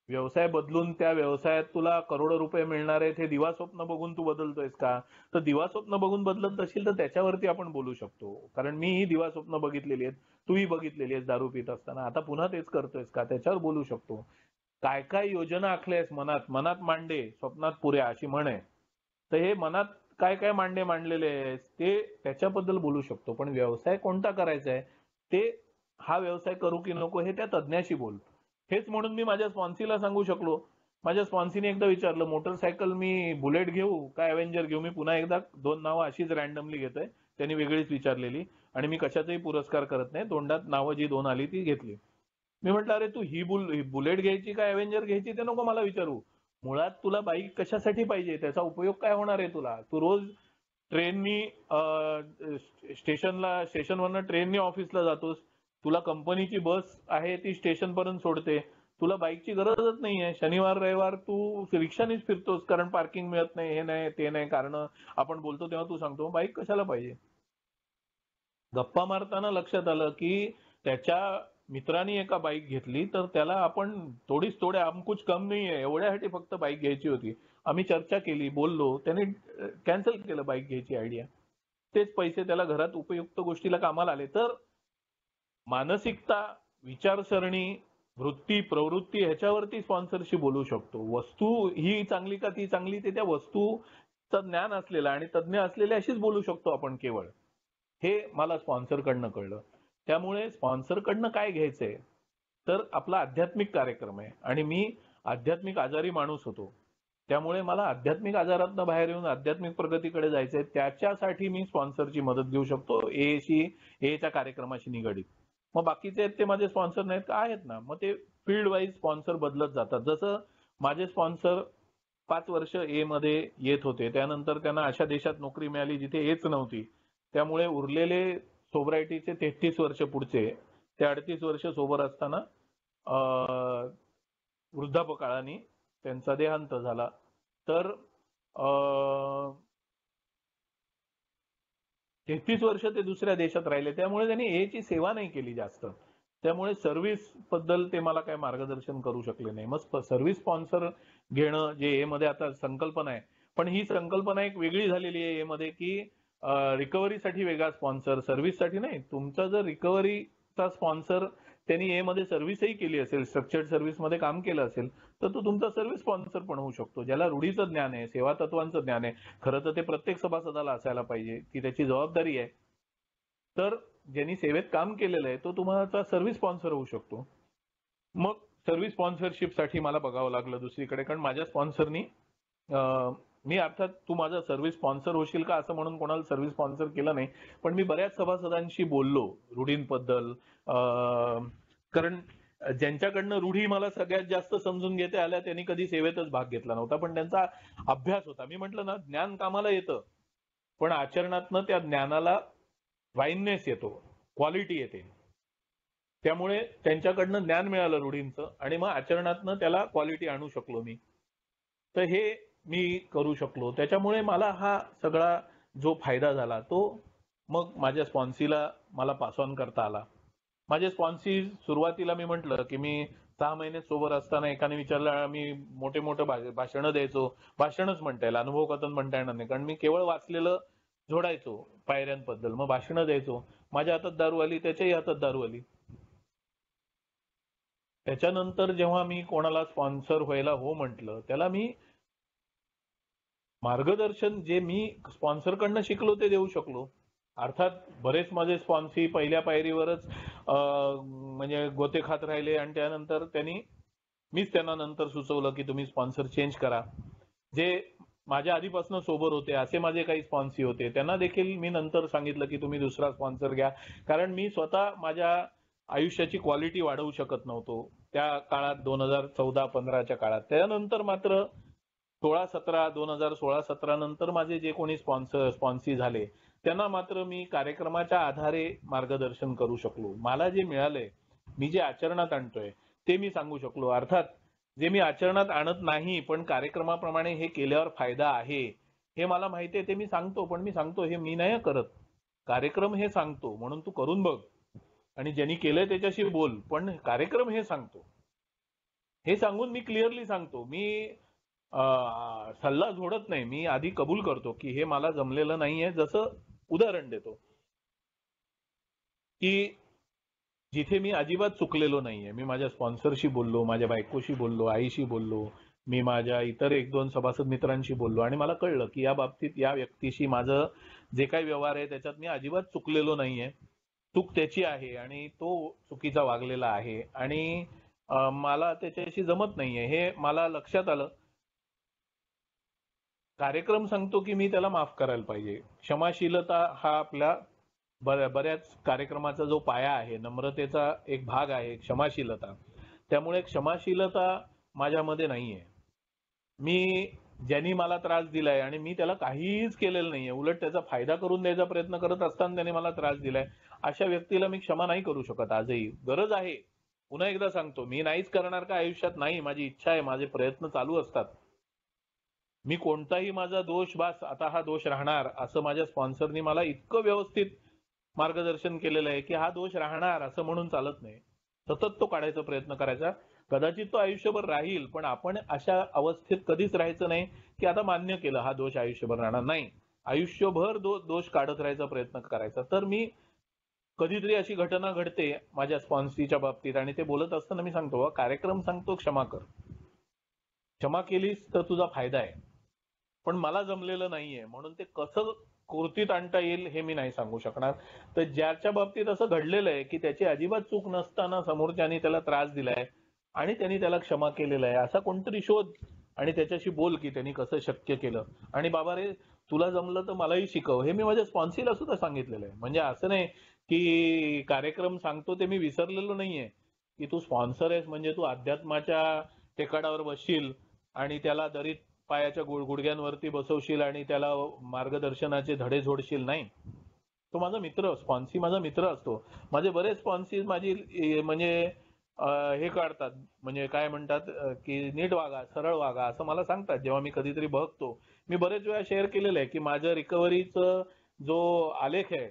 व्यवसाय बदलून त्या व्यवसायात तुला करोडो रुपये मिळणार आहेत हे दिवास्वप्न बघून तू बदलतोयस का? तर दिवास्वप्न बघून बदलत असशील तर त्याच्यावरती आपण बोलू शकतो. कारण मीही दिवास्वप्न बघितलेली आहेत, तूही बघितलेली आहेस दारू पित असताना. आता पुन्हा तेच करतोयस का? त्याच्यावर बोलू शकतो. काय काय योजना आखल्यास मनात, मनात मांडे स्वप्नात पुऱ्या अशी म्हण आहे. तर हे मनात काय काय मांडलेले आहेस ते त्याच्याबद्दल बोलू शकतो. पण व्यवसाय कोणता करायचा आहे ते, हा व्यवसाय करू की नको हे त्या तज्ञाशी बोल. हेच म्हणून मी माझ्या स्पॉन्सीला सांगू शकलो. माझ्या स्पॉन्सीने एकदा विचारलं, मोटरसायकल मी बुलेट घेऊ का एव्हेंजर घेऊ? मी पुन्हा एकदा 2 नावं अशीच रॅन्डमली घेतोय. त्यांनी वेगळीच विचारलेली आणि मी कशाचाही पुरस्कार करत नाही. तोंडात नावं जी 2 आली ती घेतली. मी म्हटलं, अरे तू ही बुलेट घ्यायची का एव्हेंजर घ्यायची ते नको मला विचारू. मुळात तुला बाईक कशासाठी पाहिजे? त्याचा उपयोग काय होणार आहे तुला? तू रोज ट्रेननी स्टेशनवरनं ट्रेननी ऑफिसला जातोस. तुला कंपनीची बस आहे ती स्टेशन पर्यंत सोडते. तुला बाईकची गरजच नाहीये. शनिवार रविवार तू रिक्षानीच फिरतोस कारण पार्किंग मिळत नाही, हे नाही ते नाही कारण आपण बोलतो तेव्हा तू सांगतो बाईक कशाला पाहिजे. गप्पा मारताना लक्षात आलं की त्याच्या मित्रांनी एका बाईक घेतली तर त्याला आपण थोड्या हम कुछ कम नाही आहे एवढ्यासाठी फक्त बाईक घ्यायची होती. आम्ही चर्चा केली, बोललो, त्याने कॅन्सल केलं बाईक घ्यायची आयडिया. तेच पैसे त्याला घरात उपयुक्त गोष्टीला कामाला आले. तर मानसिकता, विचारसरणी, वृत्ती, प्रवृत्ती ह्याच्यावरती स्पॉन्सरशी बोलू शकतो. वस्तू ही चांगली का ती चांगली ते त्या वस्तूचं ज्ञान असलेला आणि तज्ञ असलेल्याशीच बोलू शकतो आपण केवळ. हे मला स्पॉन्सरकडनं कळलं. त्यामुळे स्पॉन्सरकडनं काय घ्यायचंय तर आपला आध्यात्मिक कार्यक्रम आहे आणि मी आध्यात्मिक आजारी माणूस होतो. त्यामुळे मला आध्यात्मिक आजारातनं बाहेर येऊन आध्यात्मिक प्रगतीकडे जायचंय. त्याच्यासाठी मी स्पॉन्सरची मदत घेऊ शकतो एच्या कार्यक्रमाशी निगडीत. मग बाकीचे आहेत ते माझे स्पॉन्सर नाहीत का? आहेत ना. मग ते फील्ड वाईज स्पॉन्सर बदलत जातात. जसं माझे स्पॉन्सर 5 वर्ष ए मध्ये येत होते, त्यानंतर त्यांना अशा देशात नोकरी मिळाली जिथे एच नव्हती. त्यामुळे उरलेले सोबरायटीचे 33 वर्ष पुढचे ते 38 वर्ष सोबर असताना वृद्धापकाळाने त्यांचा देहांत झाला. तर 33 वर्ष ते दुसऱ्या देशात राहिले. त्यामुळे त्यांनी एची सेवा नाही केली जास्त. त्यामुळे सर्व्हिस बद्दल ते मला काय मार्गदर्शन करू शकले नाही. मग सर्व्हिस स्पॉन्सर घेणं जे ए मध्ये आता संकल्पना आहे, पण ही संकल्पना एक वेगळी झालेली आहे ए मध्ये की रिकव्हरीसाठी वेगळा स्पॉन्सर, सर्व्हिससाठी नाही. तुमचा जर रिकव्हरीचा स्पॉन्सर त्यांनी ए मध्ये सर्व्हिसही केली असेल, स्ट्रक्चर्ड सर्व्हिसमध्ये काम केलं असेल, तर तो तुमचा सर्व्हिस स्पॉन्सर पण होऊ शकतो. ज्याला रूढीचं ज्ञान आहे, सेवा तत्वांचं ज्ञान आहे. खरं तर ते प्रत्येक सभासदाला असायला पाहिजे, ती त्याची जबाबदारी आहे. तर ज्यांनी सेवेत काम केलेलं आहे तो तुम्हाला सर्व्हिस स्पॉन्सर होऊ शकतो. मग सर्व्हिस स्पॉन्सरशिपसाठी मला बघावं लागलं दुसरीकडे, कारण माझ्या स्पॉन्सरनी मी अर्थात तू माझा सर्व्हिस स्पॉन्सर होशील का असं म्हणून कोणाला सर्व्हिस स्पॉन्सर केलं नाही. पण मी बऱ्याच सभासदांशी बोललो रूढींबद्दल. कारण ज्यांच्याकडनं रूढी मला सगळ्यात जास्त समजून घेता आल्या त्यांनी कधी सेवेतच भाग घेतला नव्हता, पण त्यांचा अभ्यास होता. मी म्हटलं ना, ज्ञान कामाला येतं पण आचरणातनं त्या ज्ञानाला वाईननेस येतो, क्वालिटी येते. त्यामुळे त्यांच्याकडनं ज्ञान मिळालं रूढींचं आणि मग आचरणातनं त्याला क्वालिटी आणू शकलो मी. तर हे मी करू शकलो. त्याच्यामुळे मला हा सगळा जो फायदा झाला तो मग माझ्या स्पॉन्सीला मला पास ऑन करता आला. माझे स्पॉन्सी सुरुवातीला मी म्हटलं की मी 6 महिने सोबर असताना एकाने विचारलं, मी मोठे मोठे भाषणं द्यायचो. भाषणच म्हणता येईल, अनुभव कथन म्हणता येणार नाही, कारण मी केवळ वाचलेलं जोडायचो पायऱ्यांबद्दल. मग भाषणं द्यायचो. माझ्या हातात दारू आली, त्याच्याही हातात दारू आली. त्याच्यानंतर जेव्हा मी कोणाला स्पॉन्सर व्हायला हो म्हटलं, त्याला मी मार्गदर्शन जे मी स्पॉन्सरकडनं शिकलो ते देऊ शकलो. अर्थात बरेच माझे स्पॉन्सी पहिल्या पायरीवरच म्हणजे गोते खात राहिले आणि त्यानंतर मीच त्यांना नंतर सुचवलं की तुम्ही स्पॉन्सर चेंज करा. जे माझ्या आधीपासून सोबर होते असे माझे काही स्पॉन्सी होते, त्यांना देखील मी नंतर सांगितलं की तुम्ही दुसरा स्पॉन्सर घ्या. कारण मी स्वतः माझ्या आयुष्याची क्वालिटी वाढवू शकत नव्हतो त्या काळात, 2014-15च्या काळात. त्यानंतर मात्र 2016-17 नंतर माझे जे कोणी स्पॉन्सी झाले त्यांना मात्र मी कार्यक्रमाच्या आधारे मार्गदर्शन करू शकलो. मला जे मिळालंय, मी जे आचरणात आणतोय ते मी सांगू शकलो. अर्थात जे मी आचरणात आणत नाही पण कार्यक्रमाप्रमाणे हे केल्यावर फायदा आहे हे मला माहिती आहे, ते मी सांगतो. पण मी सांगतो हे मी नाही करत, कार्यक्रम हे सांगतो म्हणून तू करून बघ आणि ज्यांनी केलंय त्याच्याशी बोल, पण कार्यक्रम हे सांगतो. हे सांगून मी क्लिअरली सांगतो. मी सल्ला जोडत नाही. मी आधी कबूल करतो की हे मला जमलेलं नाहीये. जसं उदाहरण देतो की जिथे मी अजिबात चुकलेलो नाहीये. मी माझ्या स्पॉन्सरशी बोललो, माझ्या बायकोशी बोललो, आईशी बोललो, मी माझ्या इतर एक दोन सभासद मित्रांशी बोललो आणि मला कळलं की या बाबतीत या व्यक्तीशी माझं जे काही व्यवहार आहे त्याच्यात मी अजिबात चुकलेलो नाहीये. चूक त्याची आहे आणि तो चुकीचा वागलेला आहे आणि मला त्याच्याशी जमत नाहीये हे मला लक्षात आलं. कार्यक्रम सांगतो की मी त्याला माफ करायला पाहिजे. क्षमाशीलता हा आपल्या बऱ्याच कार्यक्रमाचा जो पाया आहे, नम्रतेचा एक भाग आहे क्षमाशीलता. त्यामुळे क्षमाशीलता माझ्यामध्ये नाहीये. मी ज्यांनी मला त्रास दिलाय आणि मी त्याला काहीच केलेलं नाहीये, उलट त्याचा फायदा करून द्यायचा प्रयत्न करत असताना त्याने मला त्रास दिलाय, अशा व्यक्तीला मी क्षमा नाही करू शकत आजही. गरज आहे. पुन्हा एकदा सांगतो, मी नाहीच करणार का आयुष्यात? नाही. माझी इच्छा आहे, माझे प्रयत्न चालू असतात. मी कोणताही माझा दोष बास आता हा दोष राहणार असं माझ्या स्पॉन्सरनी मला इतकं व्यवस्थित मार्गदर्शन केलेलं आहे की हा दोष राहणार असं म्हणून चालत नाही. सतत तो काढायचा प्रयत्न करायचा. कदाचित तो आयुष्यभर राहील, पण आपण अशा अवस्थेत कधीच राहायचं नाही की आता मान्य केलं हा दोष आयुष्यभर राहणार नाही. आयुष्यभर दोष काढत राहायचा प्रयत्न करायचा. तर मी कधीतरी अशी घटना घडते माझ्या स्पॉन्सरीच्या बाबतीत आणि ते बोलत असताना मी सांगतो, कार्यक्रम सांगतो क्षमा कर. क्षमा केलीस तर तुझा फायदा आहे, पण मला जमलेलं नाहीये म्हणून ते कसं कृतीत आणता येईल हे मी नाही सांगू शकणार. तर ज्याच्या बाबतीत असं घडलेलं आहे की त्याची अजिबात चूक नसताना समोरच्यानी त्याला त्रास दिलाय आणि त्यांनी त्याला क्षमा केलेलं आहे, असा कोणतरी शोध आणि त्याच्याशी बोल की त्यांनी कसं शक्य केलं. आणि बाबा रे, तुला जमलं तर मलाही शिकव, हे मी माझ्या स्पॉन्सीला सुद्धा सांगितलेलं आहे. म्हणजे असं नाही की कार्यक्रम सांगतो ते मी विसरलेलो नाहीये की तू स्पॉन्सर आहेस म्हणजे तू अध्यात्माच्या टेकाडावर बसशील आणि त्याला दरीत पायाच्या गुडघ्यांवरती बसवशील आणि त्याला मार्गदर्शनाचे धडे झोडशील. नाही. तो माझा मित्र, स्पॉन्सी माझा मित्र असतो. माझे बरेच स्पॉन्सीज माझी म्हणजे हे काढतात, म्हणजे काय म्हणतात की नीट वागा, सरळ वागा असं मला सांगतात जेव्हा मी कधीतरी बघतो. मी बरेच वेळा शेअर केलेलं आहे की माझं रिकव्हरीचं जो आलेख आहे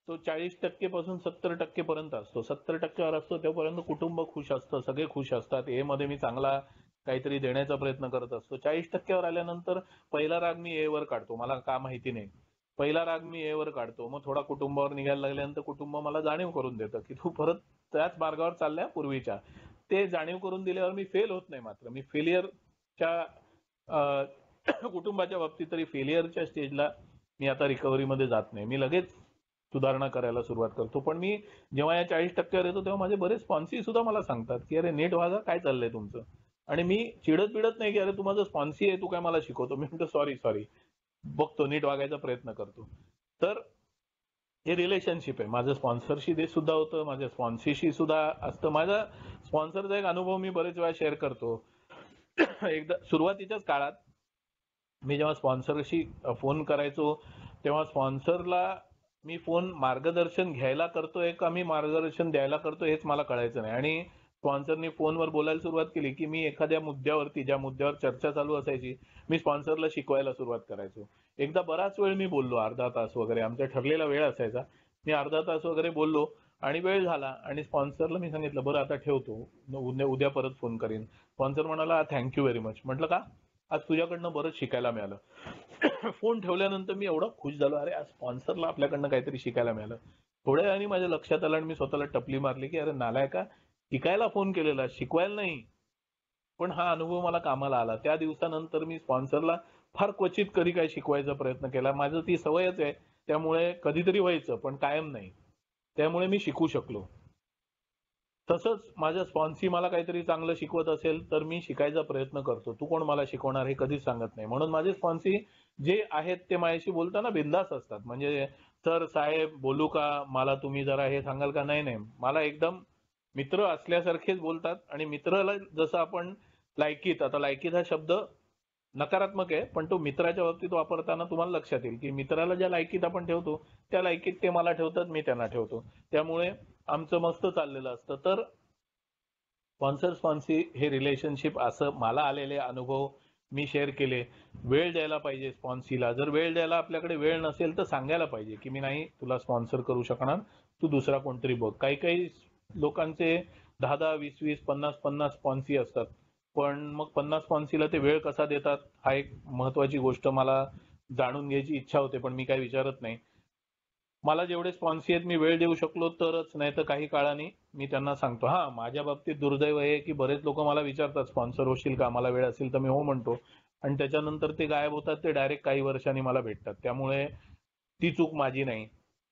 तो 40% पासून 70% पर्यंत असतो. 70%वर असतो तोपर्यंत कुटुंब खुश असतं, सगळे खुश असतात. हे मध्ये मी चांगला काहीतरी देण्याचा प्रयत्न करत असतो. 40%वर आल्यानंतर पहिला राग मी ए वर काढतो. मला का माहिती नाही, पहिला राग मी ए वर काढतो. मग थोडा कुटुंबावर निघायला लागल्यानंतर कुटुंब मला जाणीव करून देतं की तू परत त्याच मार्गावर चाललाय पूर्वीच्या. ते जाणीव करून दिल्यावर मी फेल होत नाही. मात्र मी फेलियरच्या कुटुंबाच्या बाबतीत तरी फेलियरच्या स्टेजला मी आता रिकव्हरीमध्ये जात नाही. मी लगेच सुधारणा करायला सुरुवात करतो. पण मी जेव्हा या 40%वर येतो तेव्हा माझे बरेच स्पॉन्सी सुद्धा मला सांगतात की अरे नीट वागा, काय चाललंय तुमचं. आणि मी चिडत बिडत नाही की अरे तू माझं स्पॉन्सी आहे, तू काय मला शिकवतो. मी म्हणतो सॉरी, बघतो, नीट वागायचा प्रयत्न करतो. तर हे रिलेशनशिप आहे. माझं स्पॉन्सरशी ते सुद्धा होतं, माझ्या स्पॉन्सीशी सुद्धा असतं. माझ्या स्पॉन्सरचा एक अनुभव मी बरेच वेळा शेअर करतो. एकदा सुरुवातीच्याच काळात मी जेव्हा स्पॉन्सरशी फोन करायचो तेव्हा स्पॉन्सरला मी फोन मार्गदर्शन घ्यायला करतोय का मी मार्गदर्शन द्यायला करतोय हेच मला कळायचं नाही. आणि स्पॉन्सरनी फोनवर बोलायला सुरुवात केली की मी एखाद्या मुद्द्यावरती, ज्या मुद्द्यावर चर्चा चालू असायची, मी स्पॉन्सरला शिकवायला सुरुवात करायचो. एकदा बराच वेळ मी बोललो, अर्धा तास वगैरे, आमचा ठरलेला वेळ असायचा. मी अर्धा तास वगैरे बोललो आणि वेळ झाला आणि स्पॉन्सरला मी सांगितलं बरं आता ठेवतो, उद्या परत फोन करीन. स्पॉन्सर म्हणाला थँक्यू व्हेरी मच. म्हटलं का? आज तुझ्याकडनं बरंच शिकायला मिळालं. फोन ठेवल्यानंतर मी एवढा खुश झालो, अरे आज स्पॉन्सरला आपल्याकडनं काहीतरी शिकायला मिळालं. थोड्या वेळाने माझ्या लक्षात आलं आणि मी स्वतःला टपली मारली की अरे नालायका, शिकायला फोन केलेला, शिकवायला नाही. पण हा अनुभव मला कामाला आला. त्या दिवसानंतर मी स्पॉन्सरला फार क्वचित कधी काय शिकवायचा प्रयत्न केला. माझं ती सवयच आहे, त्यामुळे कधीतरी व्हायचं पण कायम नाही. त्यामुळे मी शिकू शकलो. तसंच माझ्या स्पॉन्सी मला काहीतरी चांगलं शिकवत असेल तर मी शिकायचा प्रयत्न करतो. तू कोण मला शिकवणार हे कधीच सांगत नाही. म्हणून माझे स्पॉन्सी जे आहेत ते माझ्याशी बोलताना बिंदास असतात. म्हणजे सर साहेब बोलू का, मला तुम्ही जरा हे सांगाल का, नाही, मला एकदम मित्र असल्यासारखेच बोलतात. आणि मित्राला जसं आपण लायकीत, आता लायकीत हा शब्द नकारात्मक आहे पण तो मित्राच्या बाबतीत वापरताना तुम्हाला लक्षात येईल की मित्राला ज्या लायकीत आपण ठेवतो त्या लायकीत ते मला ठेवतात, मी त्यांना ठेवतो. त्यामुळे आमचं मस्त चाललेलं असतं. तर स्पॉन्सी हे रिलेशनशिप, असं मला आलेले अनुभव मी शेअर केले. वेळ द्यायला पाहिजे स्पॉन्सीला. जर वेळ द्यायला आपल्याकडे वेळ नसेल तर सांगायला पाहिजे की मी नाही तुला स्पॉन्सर करू शकणार, तू दुसरा कोणतरी बघ. काही लोकांचे 10-10, 20-20, 50-50 स्पॉन्सी असतात. पण मग 50 स्पॉन्सीला ते वेळ कसा देतात हा एक महत्वाची गोष्ट मला जाणून घ्यायची इच्छा होते, पण मी काही विचारत नाही. मला जेवढे स्पॉन्सी आहेत मी वेळ देऊ शकलो तरच, नाही तर काही काळाने मी त्यांना सांगतो. हा, माझ्या बाबतीत दुर्दैव आहे की बरेच लोक मला विचारतात स्पॉन्सर होशील का, मला वेळ असेल तर मी हो म्हणतो, आणि त्याच्यानंतर ते गायब होतात. ते डायरेक्ट काही वर्षांनी मला भेटतात. त्यामुळे ती चूक माझी नाही.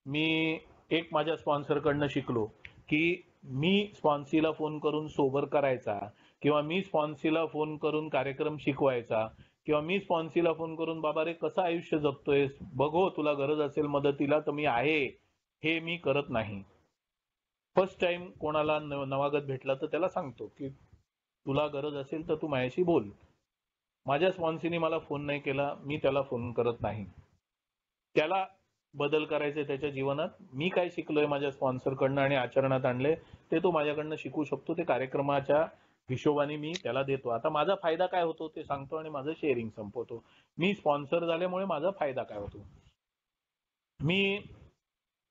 मी एक माझ्या स्पॉन्सरकडनं शिकलो की मी स्पॉन्सीला फोन करून सोबर करायचा, किंवा मी स्पॉन्सीला फोन करून कार्यक्रम शिकवायचा, किंवा मी स्पॉन्सीला फोन करून बाबा रे कसं आयुष्य जगतोयस बघ, हो तुला गरज असेल मदतीला तर मी आहे, हे मी करत नाही. फर्स्ट टाइम कोणाला नवागत भेटला तर त्याला सांगतो की तुला गरज असेल तर तू माझ्याशी बोल. माझ्या स्पॉन्सीने मला फोन नाही केला, मी त्याला फोन करत नाही. त्याला बदल करायचे त्याच्या जीवनात. मी काय शिकलोय माझ्या स्पॉन्सरकडनं आणि आचरणात आणले ते तो माझ्याकडनं शिकू शकतो. ते कार्यक्रमाच्या हिशोबाने मी त्याला देतो. आता माझा फायदा काय होतो ते सांगतो आणि माझं शेअरिंग संपवतो. मी स्पॉन्सर झाल्यामुळे माझा फायदा काय होतो. मी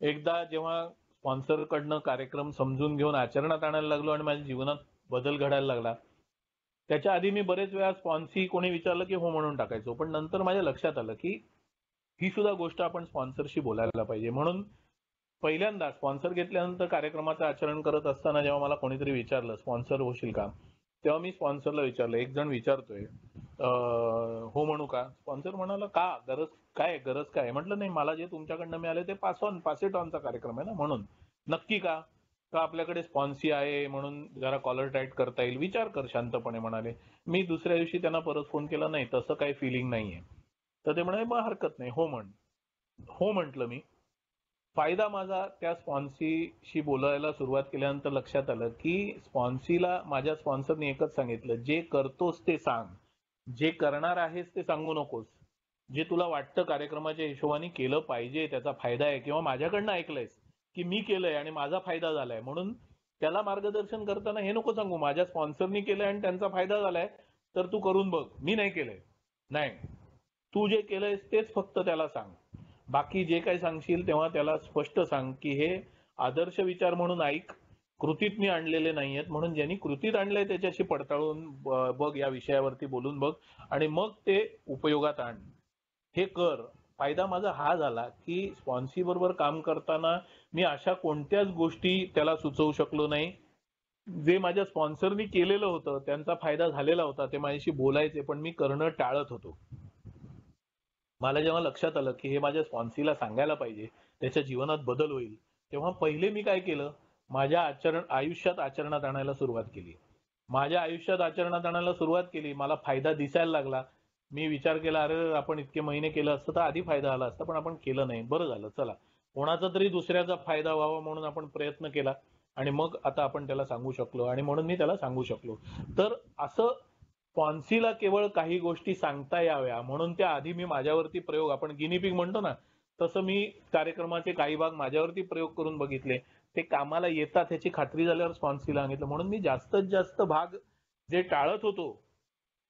एकदा जेव्हा स्पॉन्सरकडनं कार्यक्रम समजून घेऊन आचरणात आणायला लागलो आणि माझ्या जीवनात बदल घडायला लागला, त्याच्या आधी मी बरेच वेळा स्पॉन्सी कोणी विचारलं की हो म्हणून टाकायचो. पण नंतर माझ्या लक्षात आलं की ही सुद्धा गोष्ट आपण स्पॉन्सरशी बोलायला पाहिजे. म्हणून पहिल्यांदा स्पॉन्सर घेतल्यानंतर कार्यक्रमाचं आचरण करत असताना जेव्हा मला कोणीतरी विचारलं स्पॉन्सर होशील का, तेव्हा मी स्पॉन्सरला विचारलं, एक जण विचारतोय हो म्हणू का. स्पॉन्सर म्हणाला का, गरज काय. म्हटलं नाही, मला जे तुमच्याकडनं मिळाले ते पास इट ऑनचा कार्यक्रम आहे ना, म्हणून. नक्की का, का आपल्याकडे स्पॉन्सी आहे म्हणून जरा कॉलर टाईट करता येईल, विचार कर शांतपणे म्हणाले. मी दुसऱ्या दिवशी त्यांना परत फोन केला, नाही तसं काही फिलिंग नाहीये. तर ते म्हणाले मग हरकत नाही, हो म्हण. हो म्हटलं मी. फायदा माझा त्या स्पॉन्सीशी बोलायला सुरुवात केल्यानंतर लक्षात आलं की स्पॉन्सीला माझ्या स्पॉन्सरने एकच सांगितलं, जे करतोस ते सांग, जे करणार आहेस ते सांगू नकोस. जे तुला वाटतं कार्यक्रमाच्या हिशोबाने केलं पाहिजे, त्याचा फायदा आहे, किंवा माझ्याकडनं ऐकलंयस की मी केलंय आणि माझा फायदा झालाय, म्हणून त्याला मार्गदर्शन करताना हे नको सांगू माझ्या स्पॉन्सरनी केलंय आणि त्यांचा फायदा झालाय तर तू करून बघ, मी नाही केलंय. नाही, तू जे केलंयस तेच फक्त त्याला सांग. बाकी जे काही सांगशील तेव्हा त्याला स्पष्ट सांग की हे आदर्श विचार म्हणून ऐक, कृतीत मी आणलेले नाहीयेत, म्हणून ज्यांनी कृतीत आणलंय त्याच्याशी पडताळून बघ, या विषयावरती बोलून बघ आणि मग ते उपयोगात आण, हे कर. फायदा माझा हा झाला की स्पॉन्सी बरोबर काम करताना मी अशा कोणत्याच गोष्टी त्याला सुचवू शकलो नाही. जे माझ्या स्पॉन्सरनी केलेलं होतं, त्यांचा फायदा झालेला होता, ते माझ्याशी बोलायचे पण मी करणं टाळत होतो. मला जेव्हा लक्षात आलं की हे माझ्या स्पॉन्सीला सांगायला पाहिजे, त्याच्या जीवनात बदल होईल, तेव्हा पहिले मी काय केलं, माझ्या आयुष्यात आचरणात आणायला सुरुवात केली. माझ्या आयुष्यात आचरणात आणायला सुरुवात केली, मला फायदा दिसायला लागला. मी विचार केला, अरे आपण इतके महिने केलं असतं तर आधी फायदा आला असता, पण आपण केलं नाही. बरं झालं, चला कोणाचा तरी दुसऱ्याचा फायदा व्हावा म्हणून आपण प्रयत्न केला आणि मग आता आपण त्याला सांगू शकलो, आणि म्हणून मी त्याला सांगू शकलो. तर असं स्पॉन्सीला केवळ काही गोष्टी सांगता याव्या म्हणून त्या आधी मी माझ्यावरती प्रयोग, आपण गिनीपिग म्हणतो ना, तसं मी कार्यक्रमाचे काही भाग माझ्यावरती प्रयोग करून बघितले. ते कामाला येतात ह्याची खात्री झाल्यावर स्पॉन्सीला सांगितलं. म्हणून मी जास्तीत जास्त भाग जे टाळत होतो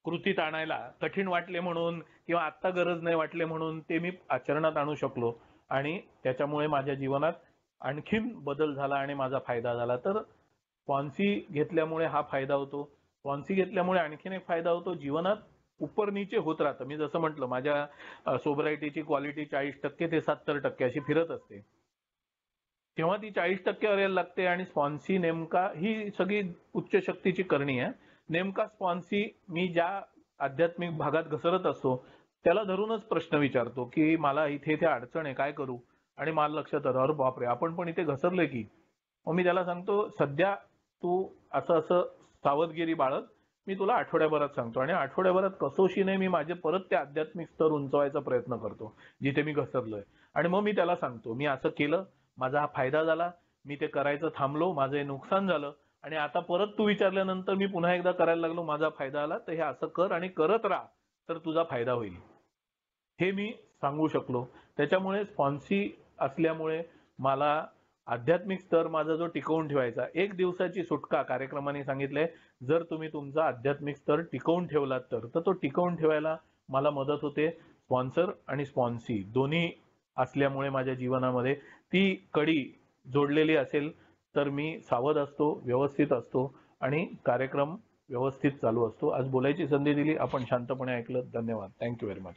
कृतीत आणायला, कठीण वाटले म्हणून किंवा आता गरज नाही वाटले म्हणून, ते मी आचरणात आणू शकलो आणि त्याच्यामुळे माझ्या जीवनात आणखीन बदल झाला आणि माझा फायदा झाला. तर स्पॉन्सी घेतल्यामुळे हा फायदा होतो. स्पॉन्सी घेतल्यामुळे आणखीन एक फायदा होतो, जीवनात उपर नीचे होत राहतं. मी जसं म्हटलं, माझ्या सोबरायटीची क्वालिटी 40% ते 70% अशी फिरत असते. तेव्हा ती 40% यायला लागते आणि स्पॉन्सी नेमका, ही सगळी उच्च शक्तीची करणी आहे. नेमका स्पॉन्सी मी ज्या आध्यात्मिक भागात घसरत असतो त्याला धरूनच प्रश्न विचारतो की मला इथे इथे अडचण आहे, काय करू. आणि मला लक्षात आलं, अरे बापरे, आपण पण इथे घसरलोय की. मग मी त्याला सांगतो, सध्या तू असं असं सावधगिरी बाळग, मी तुला आठवड्याभरात सांगतो. आणि आठवड्याभरात कसोशीने मी माझे परत ते आध्यात्मिक स्तर उंचवायचा प्रयत्न करतो जिथे मी घसरलोय. आणि मग मी त्याला सांगतो, मी असं केलं, माझा हा फायदा झाला, मी ते करायचं थांबलो, माझं हे नुकसान झालं, आणि आता परत तू विचारल्यानंतर मी पुन्हा एकदा करायला लागलो, माझा फायदा आला, तर हे असं कर आणि करत राहा, तर तुझा फायदा होईल, हे मी सांगू शकलो. त्याच्यामुळे स्पॉन्सी असल्यामुळे मला आध्यात्मिक स्तर माझा जो टिकवून ठेवायचा, एक दिवसाची सुटका कार्यक्रमाने सांगितलंय, जर तुम्ही तुमचा आध्यात्मिक स्तर टिकवून ठेवलात तर तो टिकवून ठेवायला मला मदत होते. स्पॉन्सर आणि स्पॉन्सी दोन्ही असल्यामुळे माझ्या जीवनामध्ये ती कडी जोडलेली असेल तर मी सावध असतो, व्यवस्थित असतो आणि कार्यक्रम व्यवस्थित चालू असतो. आज बोलायची संधी दिली, आपण शांतपणे ऐकलं. धन्यवाद. Thank you very much.